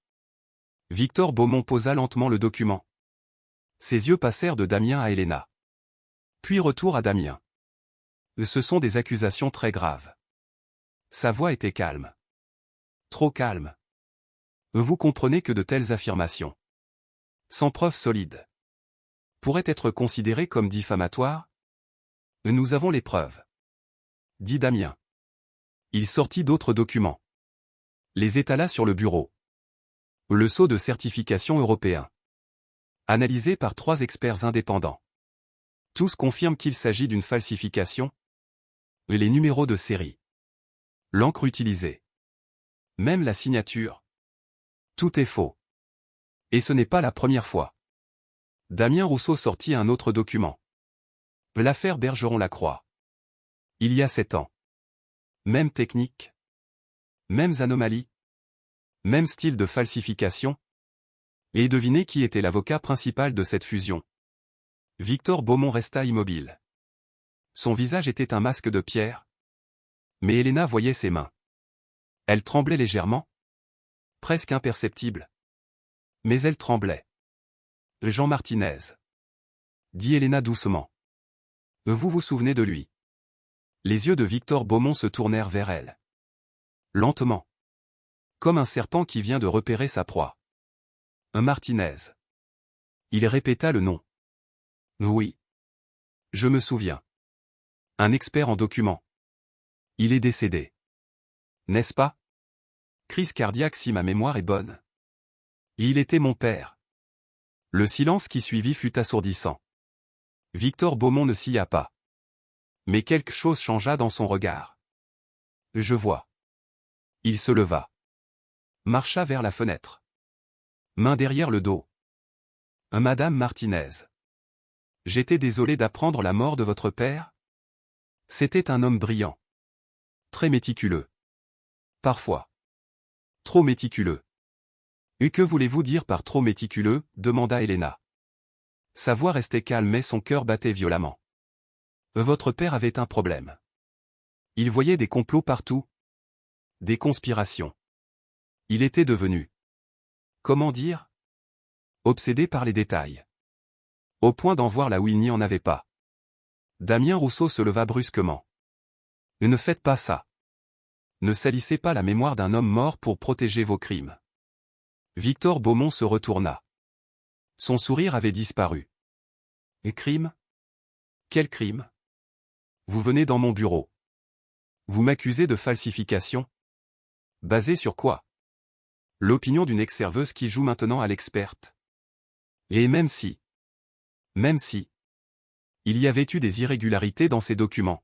Victor Beaumont posa lentement le document. Ses yeux passèrent de Damien à Helena. Puis retour à Damien. Ce sont des accusations très graves. Sa voix était calme. Trop calme. Vous comprenez que de telles affirmations, sans preuve solide, pourraient être considérées comme diffamatoires? Nous avons les preuves, dit Damien. Il sortit d'autres documents. Les étala sur le bureau. Le sceau de certification européen. Analysé par 3 experts indépendants. Tous confirment qu'il s'agit d'une falsification. Les numéros de série. L'encre utilisée. Même la signature. Tout est faux. Et ce n'est pas la première fois. Damien Rousseau sortit un autre document. L'affaire Bergeron-Lacroix. Il y a 7 ans. Même technique. Mêmes anomalies. Même style de falsification. Et devinez qui était l'avocat principal de cette fusion. Victor Beaumont resta immobile. Son visage était un masque de pierre. Mais Helena voyait ses mains. Elle tremblait légèrement. Presque imperceptible. Mais elle tremblait. Jean Martinez. Dit Helena doucement. Vous vous souvenez de lui? Les yeux de Victor Beaumont se tournèrent vers elle. Lentement. Comme un serpent qui vient de repérer sa proie. Un Martinez. Il répéta le nom. Oui. Je me souviens. Un expert en documents. Il est décédé. N'est-ce pas? Crise cardiaque si ma mémoire est bonne. Il était mon père. Le silence qui suivit fut assourdissant. Victor Beaumont ne sia pas. Mais quelque chose changea dans son regard. Je vois. Il se leva. Marcha vers la fenêtre. Main derrière le dos. Madame Martinez. J'étais désolé d'apprendre la mort de votre père. C'était un homme brillant. Très méticuleux. Parfois. Trop méticuleux. Et que voulez-vous dire par trop méticuleux? Demanda Helena. Sa voix restait calme mais son cœur battait violemment. Votre père avait un problème. Il voyait des complots partout. Des conspirations. Il était devenu. Comment dire? Obsédé par les détails. Au point d'en voir là où il n'y en avait pas. Damien Rousseau se leva brusquement. Ne faites pas ça. Ne salissez pas la mémoire d'un homme mort pour protéger vos crimes. Victor Beaumont se retourna. Son sourire avait disparu. Et crime? Quel crime? Vous venez dans mon bureau. Vous m'accusez de falsification? Basé sur quoi? L'opinion d'une ex-serveuse qui joue maintenant à l'experte. Et même si, il y avait eu des irrégularités dans ces documents.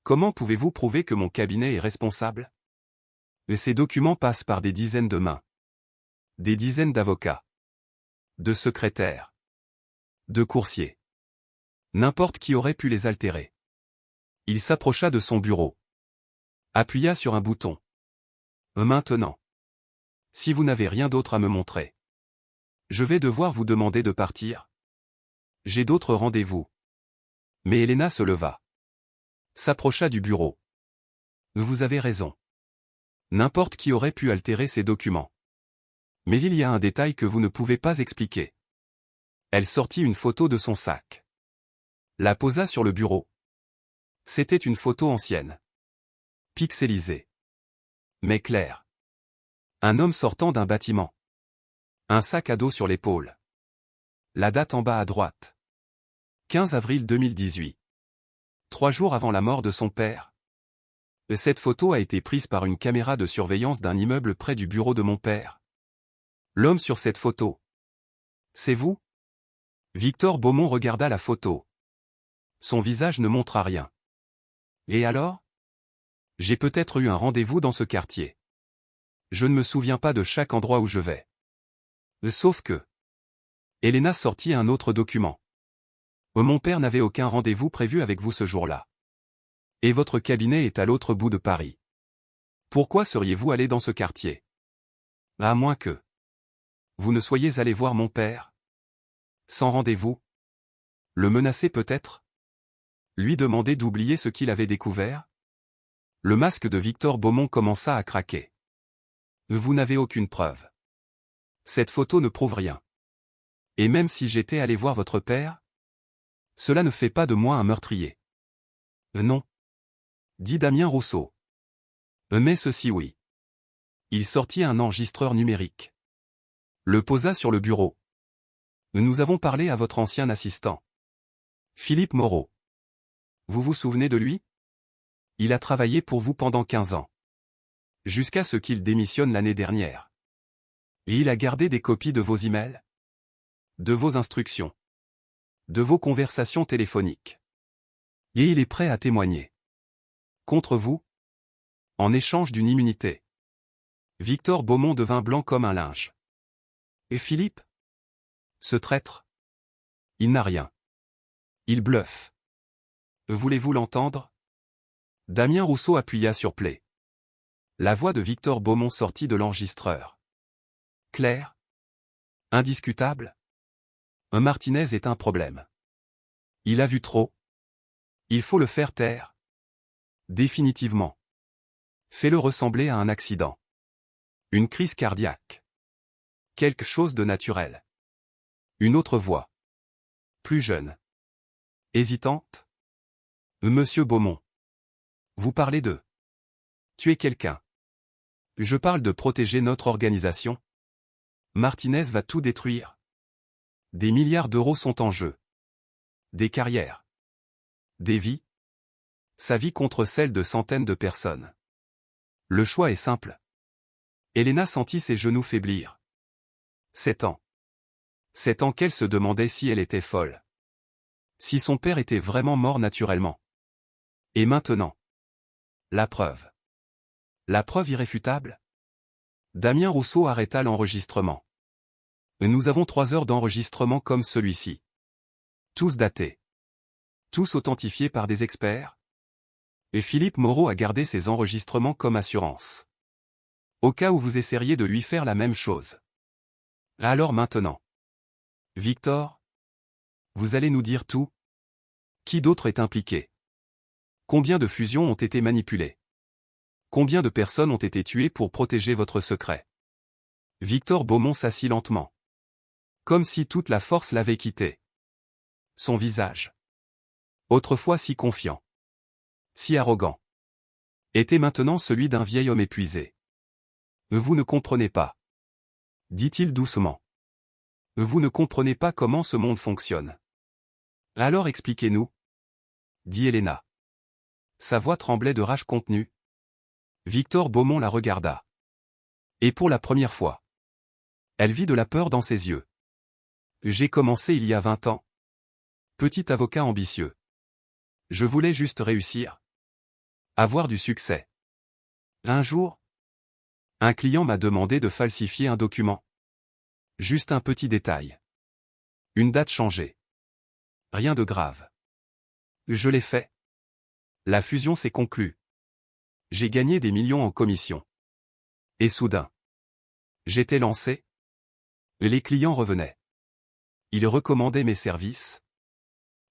Comment pouvez-vous prouver que mon cabinet est responsable? Et ces documents passent par des dizaines de mains. Des dizaines d'avocats. De secrétaires. De coursiers. N'importe qui aurait pu les altérer. Il s'approcha de son bureau. Appuya sur un bouton. Maintenant. Si vous n'avez rien d'autre à me montrer. Je vais devoir vous demander de partir. J'ai d'autres rendez-vous. Mais Elena se leva. S'approcha du bureau. Vous avez raison. N'importe qui aurait pu altérer ces documents. Mais il y a un détail que vous ne pouvez pas expliquer. Elle sortit une photo de son sac. La posa sur le bureau. C'était une photo ancienne. Pixelisée. Mais claire. Un homme sortant d'un bâtiment. Un sac à dos sur l'épaule. La date en bas à droite. 15 avril 2018. 3 jours avant la mort de son père. Cette photo a été prise par une caméra de surveillance d'un immeuble près du bureau de mon père. L'homme sur cette photo. C'est vous? Victor Beaumont regarda la photo. Son visage ne montra rien. Et alors? J'ai peut-être eu un rendez-vous dans ce quartier. Je ne me souviens pas de chaque endroit où je vais. Sauf que... Elena sortit un autre document. Mon père n'avait aucun rendez-vous prévu avec vous ce jour-là. Et votre cabinet est à l'autre bout de Paris. Pourquoi seriez-vous allé dans ce quartier? À moins que... vous ne soyez allé voir mon père? Sans rendez-vous? Le menacer peut-être? Lui demander d'oublier ce qu'il avait découvert? Le masque de Victor Beaumont commença à craquer. Vous n'avez aucune preuve. Cette photo ne prouve rien. Et même si j'étais allé voir votre père? Cela ne fait pas de moi un meurtrier. Non. Dit Damien Rousseau. Mais ceci oui. Il sortit un enregistreur numérique. Le posa sur le bureau. Nous avons parlé à votre ancien assistant. Philippe Moreau. Vous vous souvenez de lui? Il a travaillé pour vous pendant 15 ans. Jusqu'à ce qu'il démissionne l'année dernière. Et il a gardé des copies de vos emails? De vos instructions? De vos conversations téléphoniques? Et il est prêt à témoigner. Contre vous? En échange d'une immunité. Victor Beaumont devint blanc comme un linge. Et Philippe? Ce traître? Il n'a rien. Il bluffe. Voulez-vous l'entendre? Damien Rousseau appuya sur play. La voix de Victor Beaumont sortit de l'enregistreur. Claire? Indiscutable? Un Martinez est un problème. Il a vu trop. Il faut le faire taire. Définitivement. Fais-le ressembler à un accident. Une crise cardiaque. Quelque chose de naturel. Une autre voix. Plus jeune. Hésitante? Monsieur Beaumont. Vous parlez de... tuer quelqu'un. Je parle de protéger notre organisation. Martinez va tout détruire. Des milliards d'euros sont en jeu. Des carrières. Des vies. Sa vie contre celle de centaines de personnes. Le choix est simple. Elena sentit ses genoux faiblir. 7 ans. 7 ans qu'elle se demandait si elle était folle. Si son père était vraiment mort naturellement. Et maintenant? La preuve. La preuve irréfutable? Damien Rousseau arrêta l'enregistrement. Nous avons 3 heures d'enregistrement comme celui-ci. Tous datés. Tous authentifiés par des experts. Et Philippe Moreau a gardé ces enregistrements comme assurance. Au cas où vous essaieriez de lui faire la même chose. Alors maintenant. Victor? Vous allez nous dire tout? Qui d'autre est impliqué? Combien de fusions ont été manipulées? Combien de personnes ont été tuées pour protéger votre secret? Victor Beaumont s'assit lentement. Comme si toute la force l'avait quitté. Son visage. Autrefois si confiant. Si arrogant. Était maintenant celui d'un vieil homme épuisé. Vous ne comprenez pas. Dit-il doucement. Vous ne comprenez pas comment ce monde fonctionne. Alors expliquez-nous. Dit Elena. Sa voix tremblait de rage contenue. Victor Beaumont la regarda. Et pour la première fois. Elle vit de la peur dans ses yeux. J'ai commencé il y a 20 ans. Petit avocat ambitieux. Je voulais juste réussir. Avoir du succès. Un jour, un client m'a demandé de falsifier un document. Juste un petit détail. Une date changée. Rien de grave. Je l'ai fait. La fusion s'est conclue. J'ai gagné des millions en commission. Et soudain, j'étais lancé. Les clients revenaient. Ils recommandaient mes services.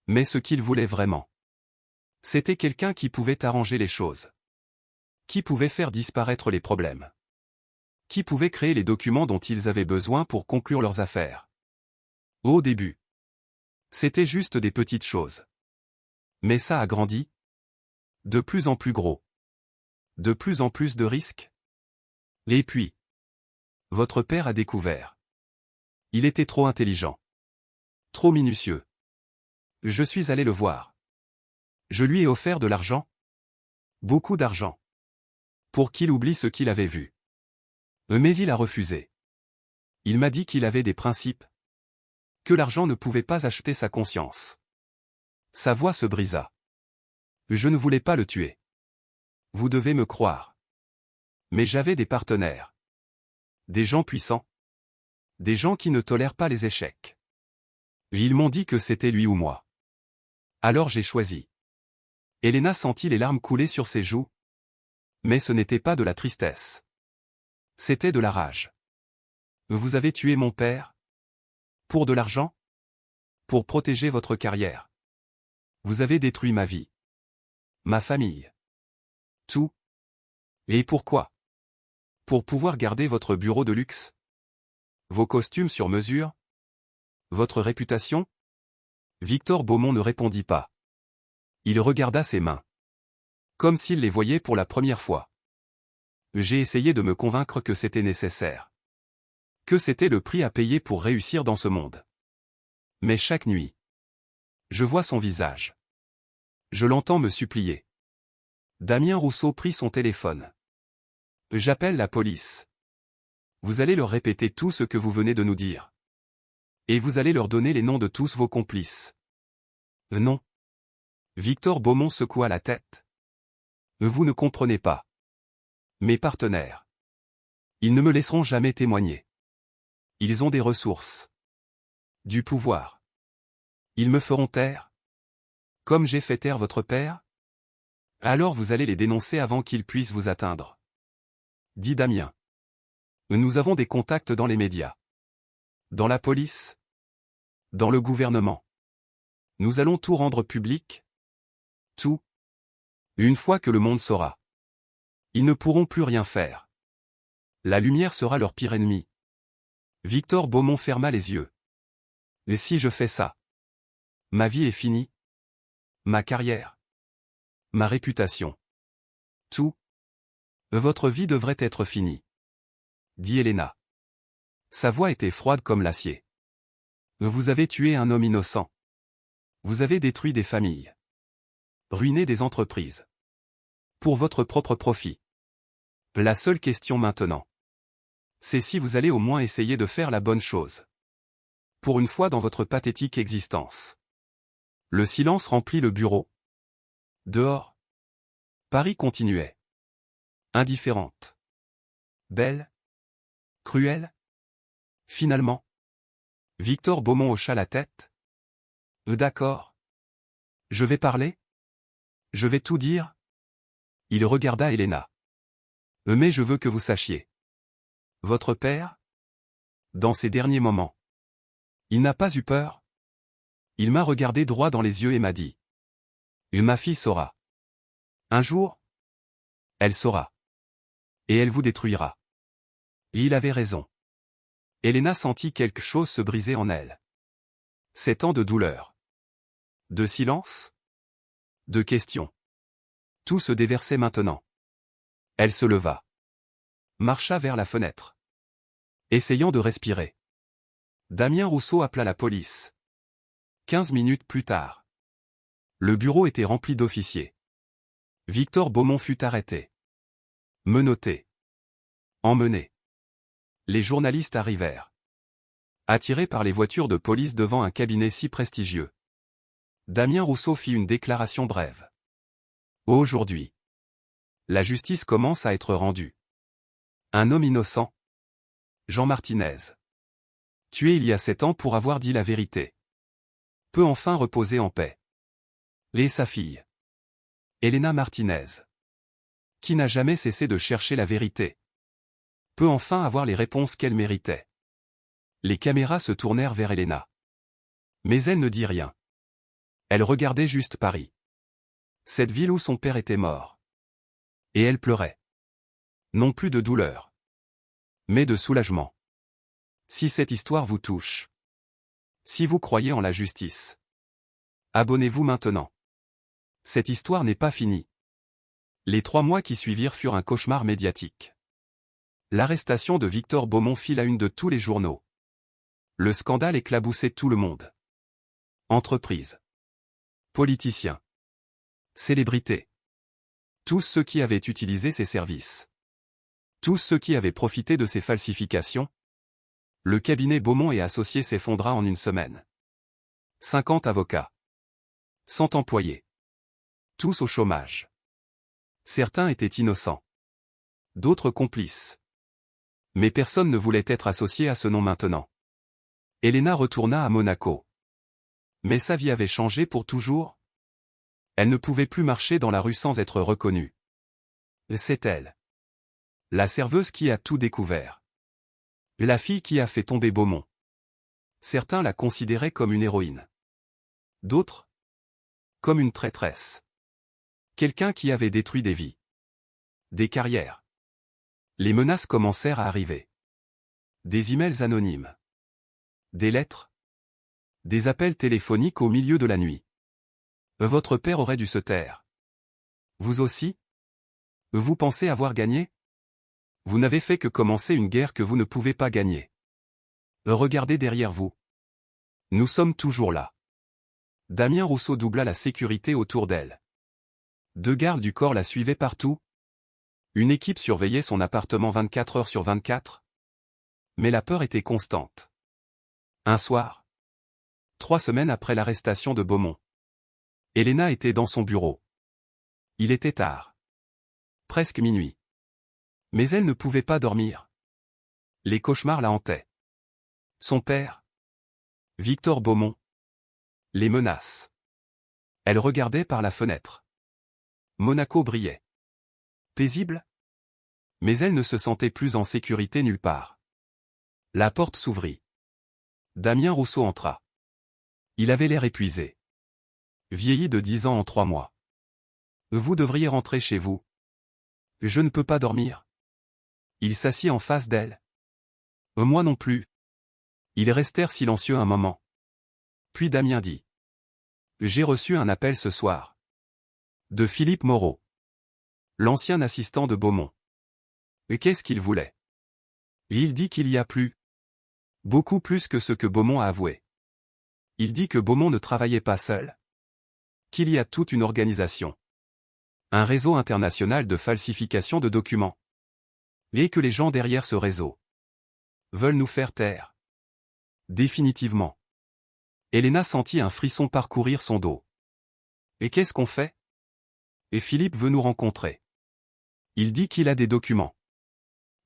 Mais ce qu'ils voulaient vraiment, c'était quelqu'un qui pouvait arranger les choses. Qui pouvait faire disparaître les problèmes. Qui pouvait créer les documents dont ils avaient besoin pour conclure leurs affaires. Au début, c'était juste des petites choses. Mais ça a grandi. De plus en plus gros. De plus en plus de risques. Et puis, votre père a découvert. Il était trop intelligent. Trop minutieux. Je suis allé le voir. Je lui ai offert de l'argent. Beaucoup d'argent. Pour qu'il oublie ce qu'il avait vu. Mais il a refusé. Il m'a dit qu'il avait des principes. Que l'argent ne pouvait pas acheter sa conscience. Sa voix se brisa. Je ne voulais pas le tuer. Vous devez me croire. Mais j'avais des partenaires. Des gens puissants. Des gens qui ne tolèrent pas les échecs. Ils m'ont dit que c'était lui ou moi. Alors j'ai choisi. Elena sentit les larmes couler sur ses joues. Mais ce n'était pas de la tristesse. C'était de la rage. Vous avez tué mon père? Pour de l'argent? Pour protéger votre carrière. Vous avez détruit ma vie. Ma famille. Tout. Et pourquoi? Pour pouvoir garder votre bureau de luxe? Vos costumes sur mesure? Votre réputation? Victor Beaumont ne répondit pas. Il regarda ses mains. Comme s'il les voyait pour la première fois. J'ai essayé de me convaincre que c'était nécessaire. Que c'était le prix à payer pour réussir dans ce monde. Mais chaque nuit, je vois son visage. Je l'entends me supplier. Damien Rousseau prit son téléphone. J'appelle la police. Vous allez leur répéter tout ce que vous venez de nous dire. Et vous allez leur donner les noms de tous vos complices. Non. Victor Beaumont secoua la tête. Vous ne comprenez pas. Mes partenaires. Ils ne me laisseront jamais témoigner. Ils ont des ressources. Du pouvoir. Ils me feront taire. Comme j'ai fait taire votre père? Alors vous allez les dénoncer avant qu'ils puissent vous atteindre. Dit Damien. Nous avons des contacts dans les médias. Dans la police. Dans le gouvernement. Nous allons tout rendre public. Tout. Une fois que le monde saura. Ils ne pourront plus rien faire. La lumière sera leur pire ennemi. Victor Beaumont ferma les yeux. Et si je fais ça? Ma vie est finie. Ma carrière. Ma réputation. Tout. Votre vie devrait être finie. Dit Elena. Sa voix était froide comme l'acier. Vous avez tué un homme innocent. Vous avez détruit des familles. Ruiné des entreprises. Pour votre propre profit. La seule question maintenant. C'est si vous allez au moins essayer de faire la bonne chose. Pour une fois dans votre pathétique existence. Le silence remplit le bureau. Dehors. Paris continuait. Indifférente. Belle. Cruelle. Finalement. Victor Beaumont hocha la tête. D'accord. Je vais parler? Je vais tout dire? Il regarda Elena. Mais je veux que vous sachiez. Votre père? Dans ces derniers moments. Il n'a pas eu peur? Il m'a regardé droit dans les yeux et m'a dit. Ma fille saura. Un jour? Elle saura. Et elle vous détruira. Et il avait raison. Elena sentit quelque chose se briser en elle. Ces temps de douleur. De silence? De questions. Tout se déversait maintenant. Elle se leva. Marcha vers la fenêtre. Essayant de respirer. Damien Rousseau appela la police. 15 minutes plus tard. Le bureau était rempli d'officiers. Victor Beaumont fut arrêté. Menotté. Emmené. Les journalistes arrivèrent. Attirés par les voitures de police devant un cabinet si prestigieux. Damien Rousseau fit une déclaration brève. Aujourd'hui. La justice commence à être rendue. Un homme innocent. Jean Martinez. Tué il y a 7 ans pour avoir dit la vérité. Peut enfin reposer en paix. Et sa fille. Elena Martinez. Qui n'a jamais cessé de chercher la vérité. Peut enfin avoir les réponses qu'elle méritait. Les caméras se tournèrent vers Elena. Mais elle ne dit rien. Elle regardait juste Paris. Cette ville où son père était mort. Et elle pleurait. Non plus de douleur. Mais de soulagement. Si cette histoire vous touche. Si vous croyez en la justice. Abonnez-vous maintenant. Cette histoire n'est pas finie. Les 3 mois qui suivirent furent un cauchemar médiatique. L'arrestation de Victor Beaumont fit la une de tous les journaux. Le scandale éclaboussait tout le monde. Entreprises. Politiciens. Célébrités. Tous ceux qui avaient utilisé ses services. Tous ceux qui avaient profité de ses falsifications. Le cabinet Beaumont et Associés s'effondra en une semaine. 50 avocats. 100 employés. Tous au chômage. Certains étaient innocents. D'autres complices. Mais personne ne voulait être associé à ce nom maintenant. Elena retourna à Monaco. Mais sa vie avait changé pour toujours. Elle ne pouvait plus marcher dans la rue sans être reconnue. C'est elle. La serveuse qui a tout découvert. La fille qui a fait tomber Beaumont. Certains la considéraient comme une héroïne. D'autres, comme une traîtresse. Quelqu'un qui avait détruit des vies. Des carrières. Les menaces commencèrent à arriver. Des emails anonymes. Des lettres. Des appels téléphoniques au milieu de la nuit. Votre père aurait dû se taire. Vous aussi? Vous pensez avoir gagné? Vous n'avez fait que commencer une guerre que vous ne pouvez pas gagner. Regardez derrière vous. Nous sommes toujours là. Damien Rousseau doubla la sécurité autour d'elle. 2 gardes du corps la suivaient partout. Une équipe surveillait son appartement 24 heures sur 24. Mais la peur était constante. Un soir, 3 semaines après l'arrestation de Beaumont, Elena était dans son bureau. Il était tard. Presque minuit. Mais elle ne pouvait pas dormir. Les cauchemars la hantaient. Son père, Victor Beaumont, les menaces. Elle regardait par la fenêtre. Monaco brillait. Paisible? Mais elle ne se sentait plus en sécurité nulle part. La porte s'ouvrit. Damien Rousseau entra. Il avait l'air épuisé. Vieilli de 10 ans en 3 mois. Vous devriez rentrer chez vous. Je ne peux pas dormir. Il s'assit en face d'elle. Moi non plus. Ils restèrent silencieux un moment. Puis Damien dit. J'ai reçu un appel ce soir. De Philippe Moreau. L'ancien assistant de Beaumont. Et qu'est-ce qu'il voulait? Il dit qu'il y a plus. Beaucoup plus que ce que Beaumont a avoué. Il dit que Beaumont ne travaillait pas seul. Qu'il y a toute une organisation. Un réseau international de falsification de documents. Et que les gens derrière ce réseau veulent nous faire taire. Définitivement. Elena sentit un frisson parcourir son dos. Et qu'est-ce qu'on fait? Et Philippe veut nous rencontrer. Il dit qu'il a des documents.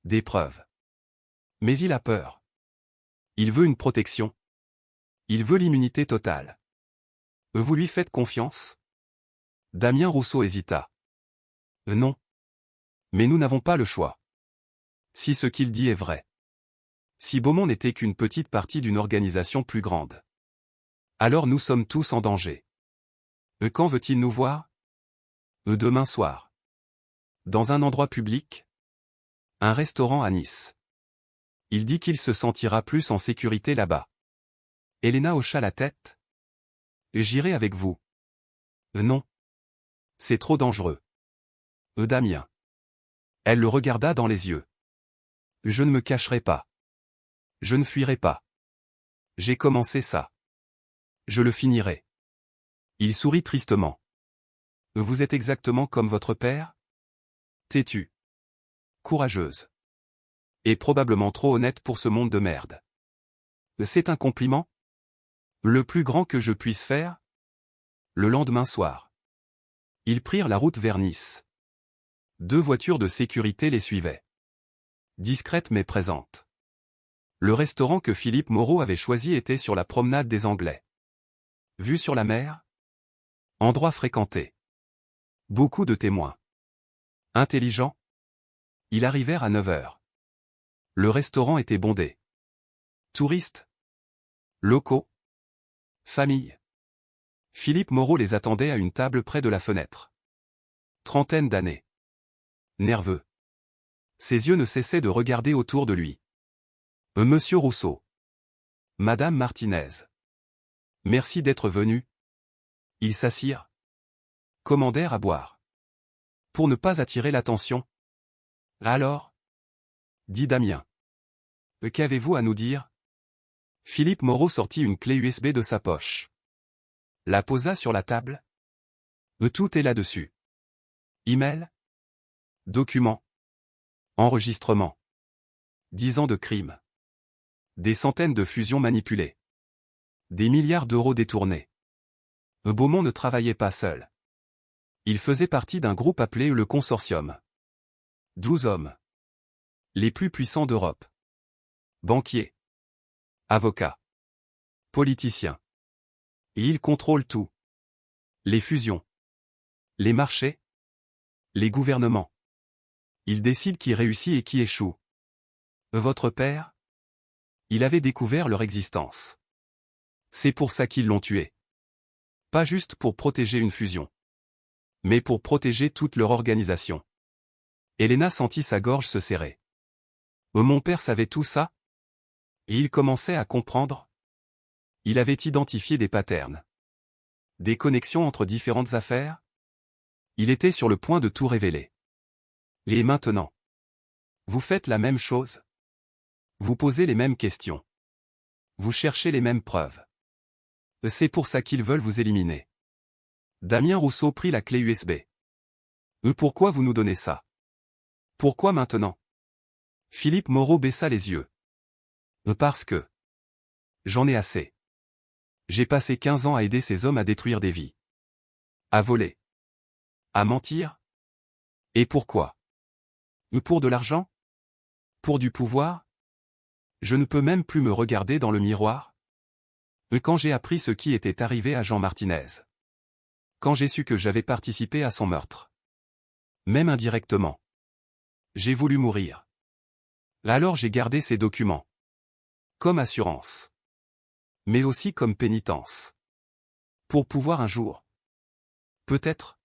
Des preuves. Mais il a peur. Il veut une protection. Il veut l'immunité totale. Vous lui faites confiance? Damien Rousseau hésita. Non. Mais nous n'avons pas le choix. Si ce qu'il dit est vrai. Si Beaumont n'était qu'une petite partie d'une organisation plus grande. Alors nous sommes tous en danger. Quand veut-il nous voir? Demain soir. Dans un endroit public? Un restaurant à Nice. Il dit qu'il se sentira plus en sécurité là-bas. Elena hocha la tête. J'irai avec vous. Non. C'est trop dangereux. Damien. Elle le regarda dans les yeux. Je ne me cacherai pas. Je ne fuirai pas. J'ai commencé ça. Je le finirai. Il sourit tristement. Vous êtes exactement comme votre père? Têtue. Courageuse. Et probablement trop honnête pour ce monde de merde. C'est un compliment? Le plus grand que je puisse faire? Le lendemain soir. Ils prirent la route vers Nice. 2 voitures de sécurité les suivaient. Discrètes mais présentes. Le restaurant que Philippe Moreau avait choisi était sur la promenade des Anglais. Vue sur la mer? Endroit fréquenté. Beaucoup de témoins. Intelligents? Ils arrivèrent à 9 heures. Le restaurant était bondé. Touristes? Locaux? Famille? Philippe Moreau les attendait à une table près de la fenêtre. Trentaine d'années. Nerveux. Ses yeux ne cessaient de regarder autour de lui. Monsieur Rousseau. Madame Martinez. Merci d'être venu. Ils s'assirent. Commandèrent à boire. Pour ne pas attirer l'attention. Alors? Dit Damien. Qu'avez-vous à nous dire? Philippe Moreau sortit une clé USB de sa poche. La posa sur la table. Tout est là-dessus. Email? Documents? Enregistrements? 10 ans de crimes. Des centaines de fusions manipulées. Des milliards d'euros détournés. Beaumont ne travaillait pas seul. Il faisait partie d'un groupe appelé le Consortium. 12 hommes. Les plus puissants d'Europe. Banquiers. Avocats. Politiciens. Et ils contrôlent tout. Les fusions. Les marchés. Les gouvernements. Ils décident qui réussit et qui échoue. Votre père? Il avait découvert leur existence. C'est pour ça qu'ils l'ont tué. Pas juste pour protéger une fusion. Mais pour protéger toute leur organisation. Elena sentit sa gorge se serrer. Mon père savait tout ça? Et il commençait à comprendre. Il avait identifié des patterns. Des connexions entre différentes affaires? Il était sur le point de tout révéler. Et maintenant? Vous faites la même chose? Vous posez les mêmes questions. Vous cherchez les mêmes preuves. C'est pour ça qu'ils veulent vous éliminer. Damien Rousseau prit la clé USB. Pourquoi vous nous donnez ça? Pourquoi maintenant? Philippe Moreau baissa les yeux. Parce que. J'en ai assez. J'ai passé 15 ans à aider ces hommes à détruire des vies. À voler. À mentir? Et pourquoi? Pour de l'argent? Pour du pouvoir? Je ne peux même plus me regarder dans le miroir? Quand j'ai appris ce qui était arrivé à Jean Martinez. Quand j'ai su que j'avais participé à son meurtre. Même indirectement. J'ai voulu mourir. Alors j'ai gardé ces documents. Comme assurance. Mais aussi comme pénitence. Pour pouvoir un jour. Peut-être.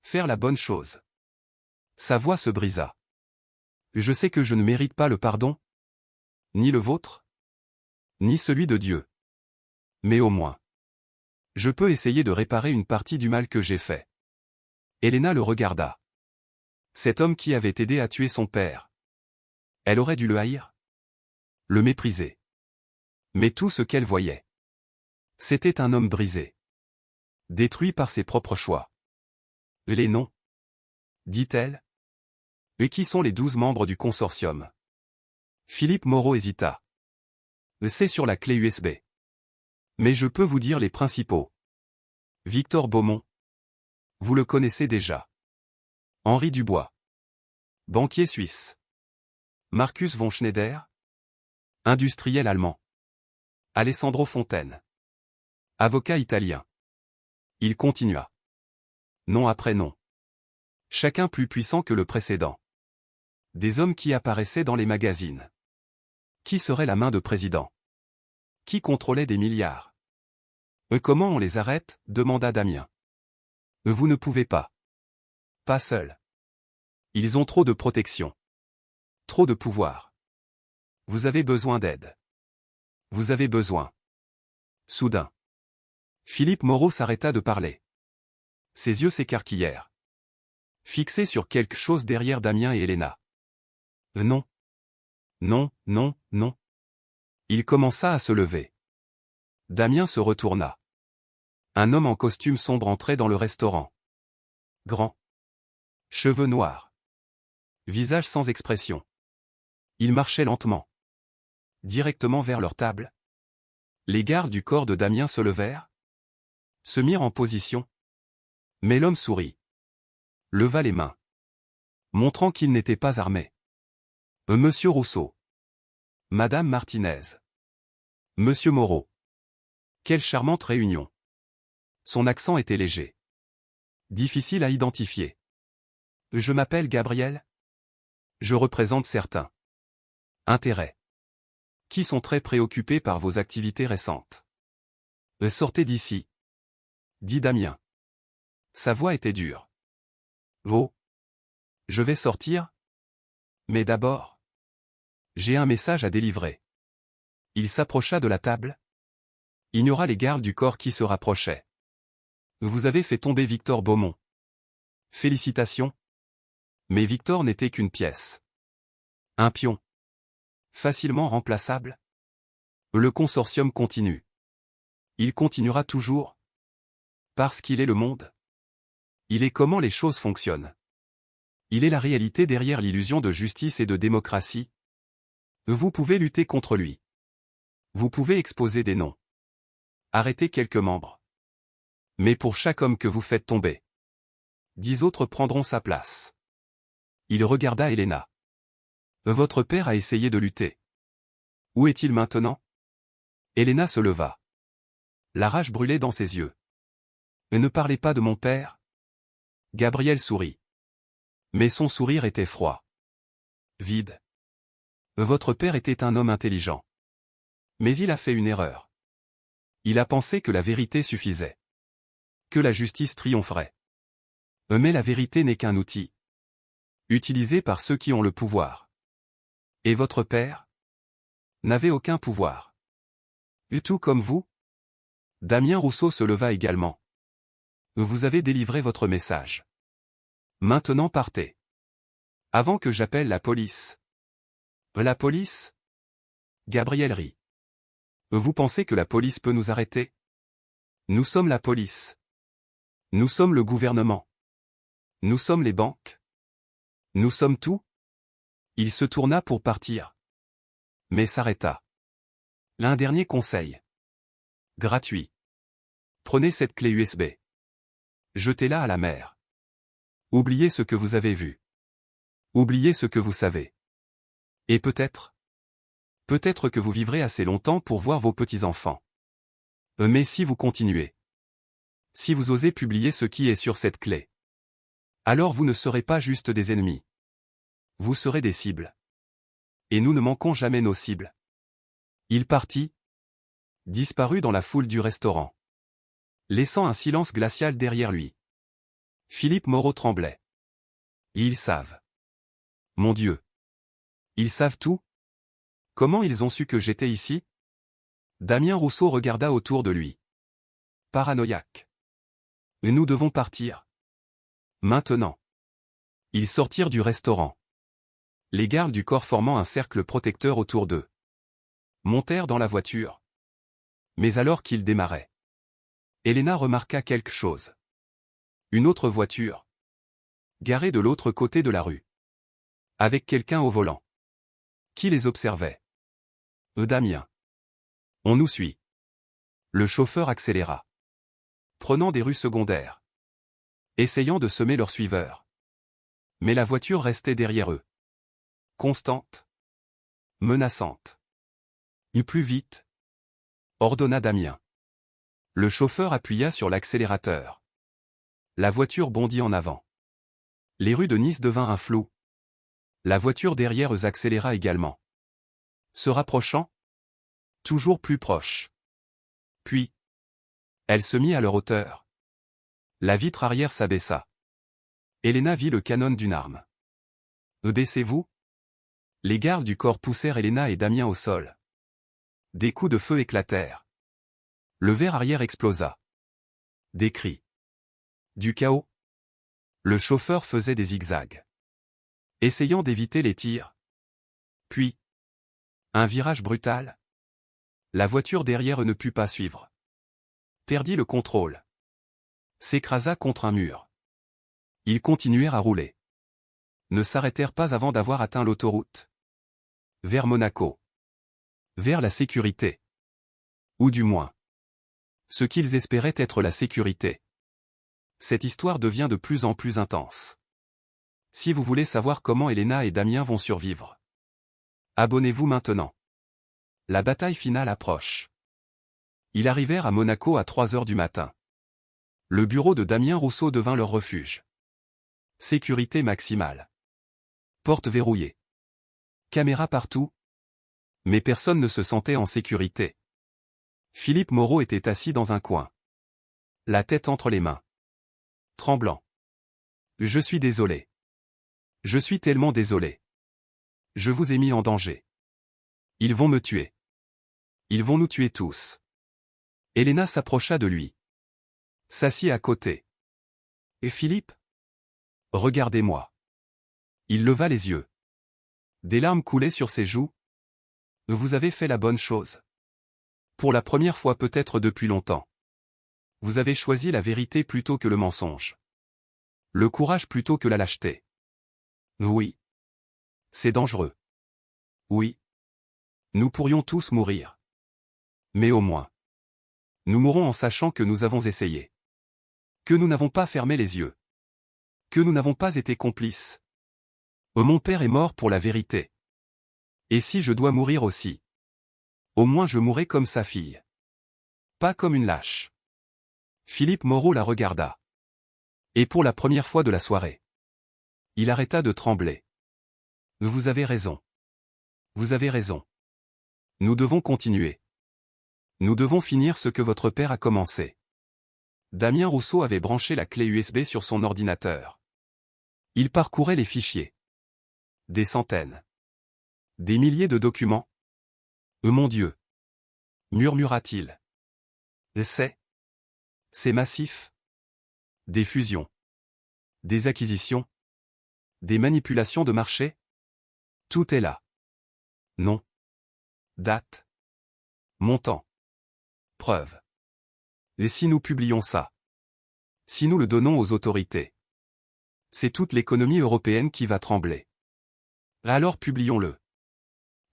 Faire la bonne chose. Sa voix se brisa. Je sais que je ne mérite pas le pardon. Ni le vôtre. Ni celui de Dieu. Mais au moins. Je peux essayer de réparer une partie du mal que j'ai fait. Elena le regarda. Cet homme qui avait aidé à tuer son père. Elle aurait dû le haïr. Le mépriser. Mais tout ce qu'elle voyait. C'était un homme brisé. Détruit par ses propres choix. Les noms? Dit-elle. Et qui sont les 12 membres du consortium? Philippe Moreau hésita. C'est sur la clé USB. Mais je peux vous dire les principaux. Victor Beaumont. Vous le connaissez déjà. Henri Dubois. Banquier suisse. Marcus von Schneider. Industriel allemand. Alessandro Fontaine. Avocat italien. Il continua. Nom après nom. Chacun plus puissant que le précédent. Des hommes qui apparaissaient dans les magazines. Qui serait la main de président? Qui contrôlait des milliards? Comment on les arrête? Demanda Damien. Vous ne pouvez pas. Pas seul. Ils ont trop de protection. Trop de pouvoir. Vous avez besoin d'aide. Vous avez besoin. Soudain. Philippe Moreau s'arrêta de parler. Ses yeux s'écarquillèrent. Fixés sur quelque chose derrière Damien et Elena. Non. Non, non, non. Il commença à se lever. Damien se retourna. Un homme en costume sombre entrait dans le restaurant. Grand. Cheveux noirs. Visage sans expression. Il marchait lentement. Directement vers leur table. Les gardes du corps de Damien se levèrent. Se mirent en position. Mais l'homme sourit. Leva les mains. Montrant qu'il n'était pas armé. Monsieur Rousseau. Madame Martinez. Monsieur Moreau. Quelle charmante réunion. Son accent était léger. Difficile à identifier. Je m'appelle Gabriel. Je représente certains intérêts. qui sont très préoccupés par vos activités récentes. Sortez d'ici, dit Damien. Sa voix était dure. Je vais sortir? Mais d'abord, j'ai un message à délivrer. Il s'approcha de la table. Ignora les gardes du corps qui se rapprochaient. Vous avez fait tomber Victor Beaumont. Félicitations. Mais Victor n'était qu'une pièce. Un pion. Facilement remplaçable. Le consortium continue. Il continuera toujours. Parce qu'il est le monde. Il est comment les choses fonctionnent. Il est la réalité derrière l'illusion de justice et de démocratie. Vous pouvez lutter contre lui. Vous pouvez exposer des noms. Arrêter quelques membres. Mais pour chaque homme que vous faites tomber, 10 autres prendront sa place. Il regarda Helena. Votre père a essayé de lutter. Où est-il maintenant? Helena se leva. La rage brûlait dans ses yeux. Ne parlez pas de mon père. Gabriel sourit. Mais son sourire était froid. Vide. Votre père était un homme intelligent. Mais il a fait une erreur. Il a pensé que la vérité suffisait. Que la justice triompherait. Mais la vérité n'est qu'un outil. Utilisé par ceux qui ont le pouvoir. Et votre père? N'avait aucun pouvoir. Tout comme vous? Damien Rousseau se leva également. Vous avez délivré votre message. Maintenant partez. Avant que j'appelle la police. La police? Gabriel rit. Vous pensez que la police peut nous arrêter? Nous sommes la police. Nous sommes le gouvernement. Nous sommes les banques. Nous sommes tout. Il se tourna pour partir. Mais s'arrêta. Un dernier conseil. Gratuit. Prenez cette clé USB. Jetez-la à la mer. Oubliez ce que vous avez vu. Oubliez ce que vous savez. Et peut-être que vous vivrez assez longtemps pour voir vos petits-enfants. Mais si vous continuez, si vous osez publier ce qui est sur cette clé, alors vous ne serez pas juste des ennemis. Vous serez des cibles. Et nous ne manquons jamais nos cibles. Il partit, disparut dans la foule du restaurant, laissant un silence glacial derrière lui. Philippe Moreau tremblait. Ils savent. Mon Dieu. Ils savent tout? Comment ils ont su que j'étais ici? Damien Rousseau regarda autour de lui. Paranoïaque. Nous devons partir. Maintenant. Ils sortirent du restaurant. Les gardes du corps formant un cercle protecteur autour d'eux. Montèrent dans la voiture. Mais alors qu'ils démarraient, Helena remarqua quelque chose. Une autre voiture. Garée de l'autre côté de la rue. Avec quelqu'un au volant. Qui les observait? Damien. On nous suit. Le chauffeur accéléra. Prenant des rues secondaires. Essayant de semer leurs suiveurs. Mais la voiture restait derrière eux. Constante. Menaçante. Plus vite. Ordonna Damien. Le chauffeur appuya sur l'accélérateur. La voiture bondit en avant. Les rues de Nice devinrent un flou. La voiture derrière eux accéléra également. Se rapprochant. Toujours plus proche. Puis, elle se mit à leur hauteur. La vitre arrière s'abaissa. Helena vit le canon d'une arme. Baissez-vous. Les gardes du corps poussèrent Helena et Damien au sol. Des coups de feu éclatèrent. Le verre arrière explosa. Des cris. Du chaos. Le chauffeur faisait des zigzags, essayant d'éviter les tirs. Puis, un virage brutal. La voiture derrière eux ne put pas suivre. Perdit le contrôle. S'écrasa contre un mur. Ils continuèrent à rouler. Ne s'arrêtèrent pas avant d'avoir atteint l'autoroute. Vers Monaco. Vers la sécurité. Ou du moins, ce qu'ils espéraient être la sécurité. Cette histoire devient de plus en plus intense. Si vous voulez savoir comment Helena et Damien vont survivre, abonnez-vous maintenant. La bataille finale approche. Ils arrivèrent à Monaco à 3 heures du matin. Le bureau de Damien Rousseau devint leur refuge. Sécurité maximale. Porte verrouillée. Caméra partout. Mais personne ne se sentait en sécurité. Philippe Moreau était assis dans un coin. La tête entre les mains. Tremblant. Je suis désolé. Je suis tellement désolé. Je vous ai mis en danger. Ils vont me tuer. Ils vont nous tuer tous. Elena s'approcha de lui. S'assit à côté. Et Philippe? Regardez-moi. Il leva les yeux. Des larmes coulaient sur ses joues. Vous avez fait la bonne chose. Pour la première fois peut-être depuis longtemps. Vous avez choisi la vérité plutôt que le mensonge. Le courage plutôt que la lâcheté. Oui. C'est dangereux. Oui. Nous pourrions tous mourir. Mais au moins. Nous mourrons en sachant que nous avons essayé. Que nous n'avons pas fermé les yeux. Que nous n'avons pas été complices. Mon père est mort pour la vérité. Et si je dois mourir aussi? Au moins je mourrai comme sa fille. Pas comme une lâche. Philippe Moreau la regarda. Et pour la première fois de la soirée. Il arrêta de trembler. Vous avez raison. Vous avez raison. Nous devons continuer. Nous devons finir ce que votre père a commencé. Damien Rousseau avait branché la clé USB sur son ordinateur. Il parcourait les fichiers. Des centaines. Des milliers de documents. Mon Dieu! Murmura-t-il. C'est massif. Des fusions. Des acquisitions. Des manipulations de marché. Tout est là. Nom. Date. Montant. Preuve. Et si nous publions ça? Si nous le donnons aux autorités? C'est toute l'économie européenne qui va trembler. Alors publions-le.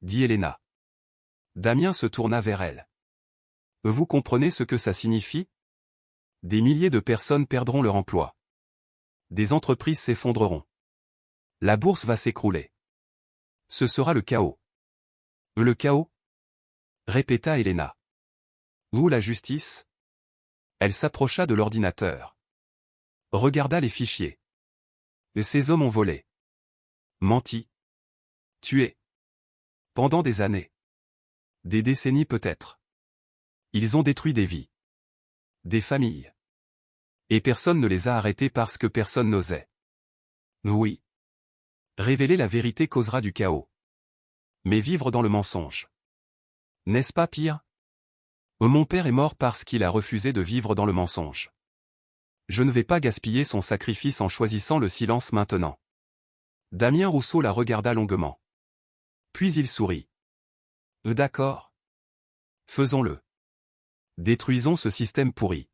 Dit Elena. Damien se tourna vers elle. Vous comprenez ce que ça signifie? Des milliers de personnes perdront leur emploi. Des entreprises s'effondreront. La bourse va s'écrouler. Ce sera le chaos. Le chaos? Répéta Elena. Où la justice? Elle s'approcha de l'ordinateur. Regarda les fichiers. Ces hommes ont volé. Menti. Tué. Pendant des années. Des décennies peut-être. Ils ont détruit des vies. Des familles. Et personne ne les a arrêtés parce que personne n'osait. Oui. Révéler la vérité causera du chaos. Mais vivre dans le mensonge. N'est-ce pas pire? Mon père est mort parce qu'il a refusé de vivre dans le mensonge. Je ne vais pas gaspiller son sacrifice en choisissant le silence maintenant. Damien Rousseau la regarda longuement. Puis il sourit. D'accord. Faisons-le. Détruisons ce système pourri.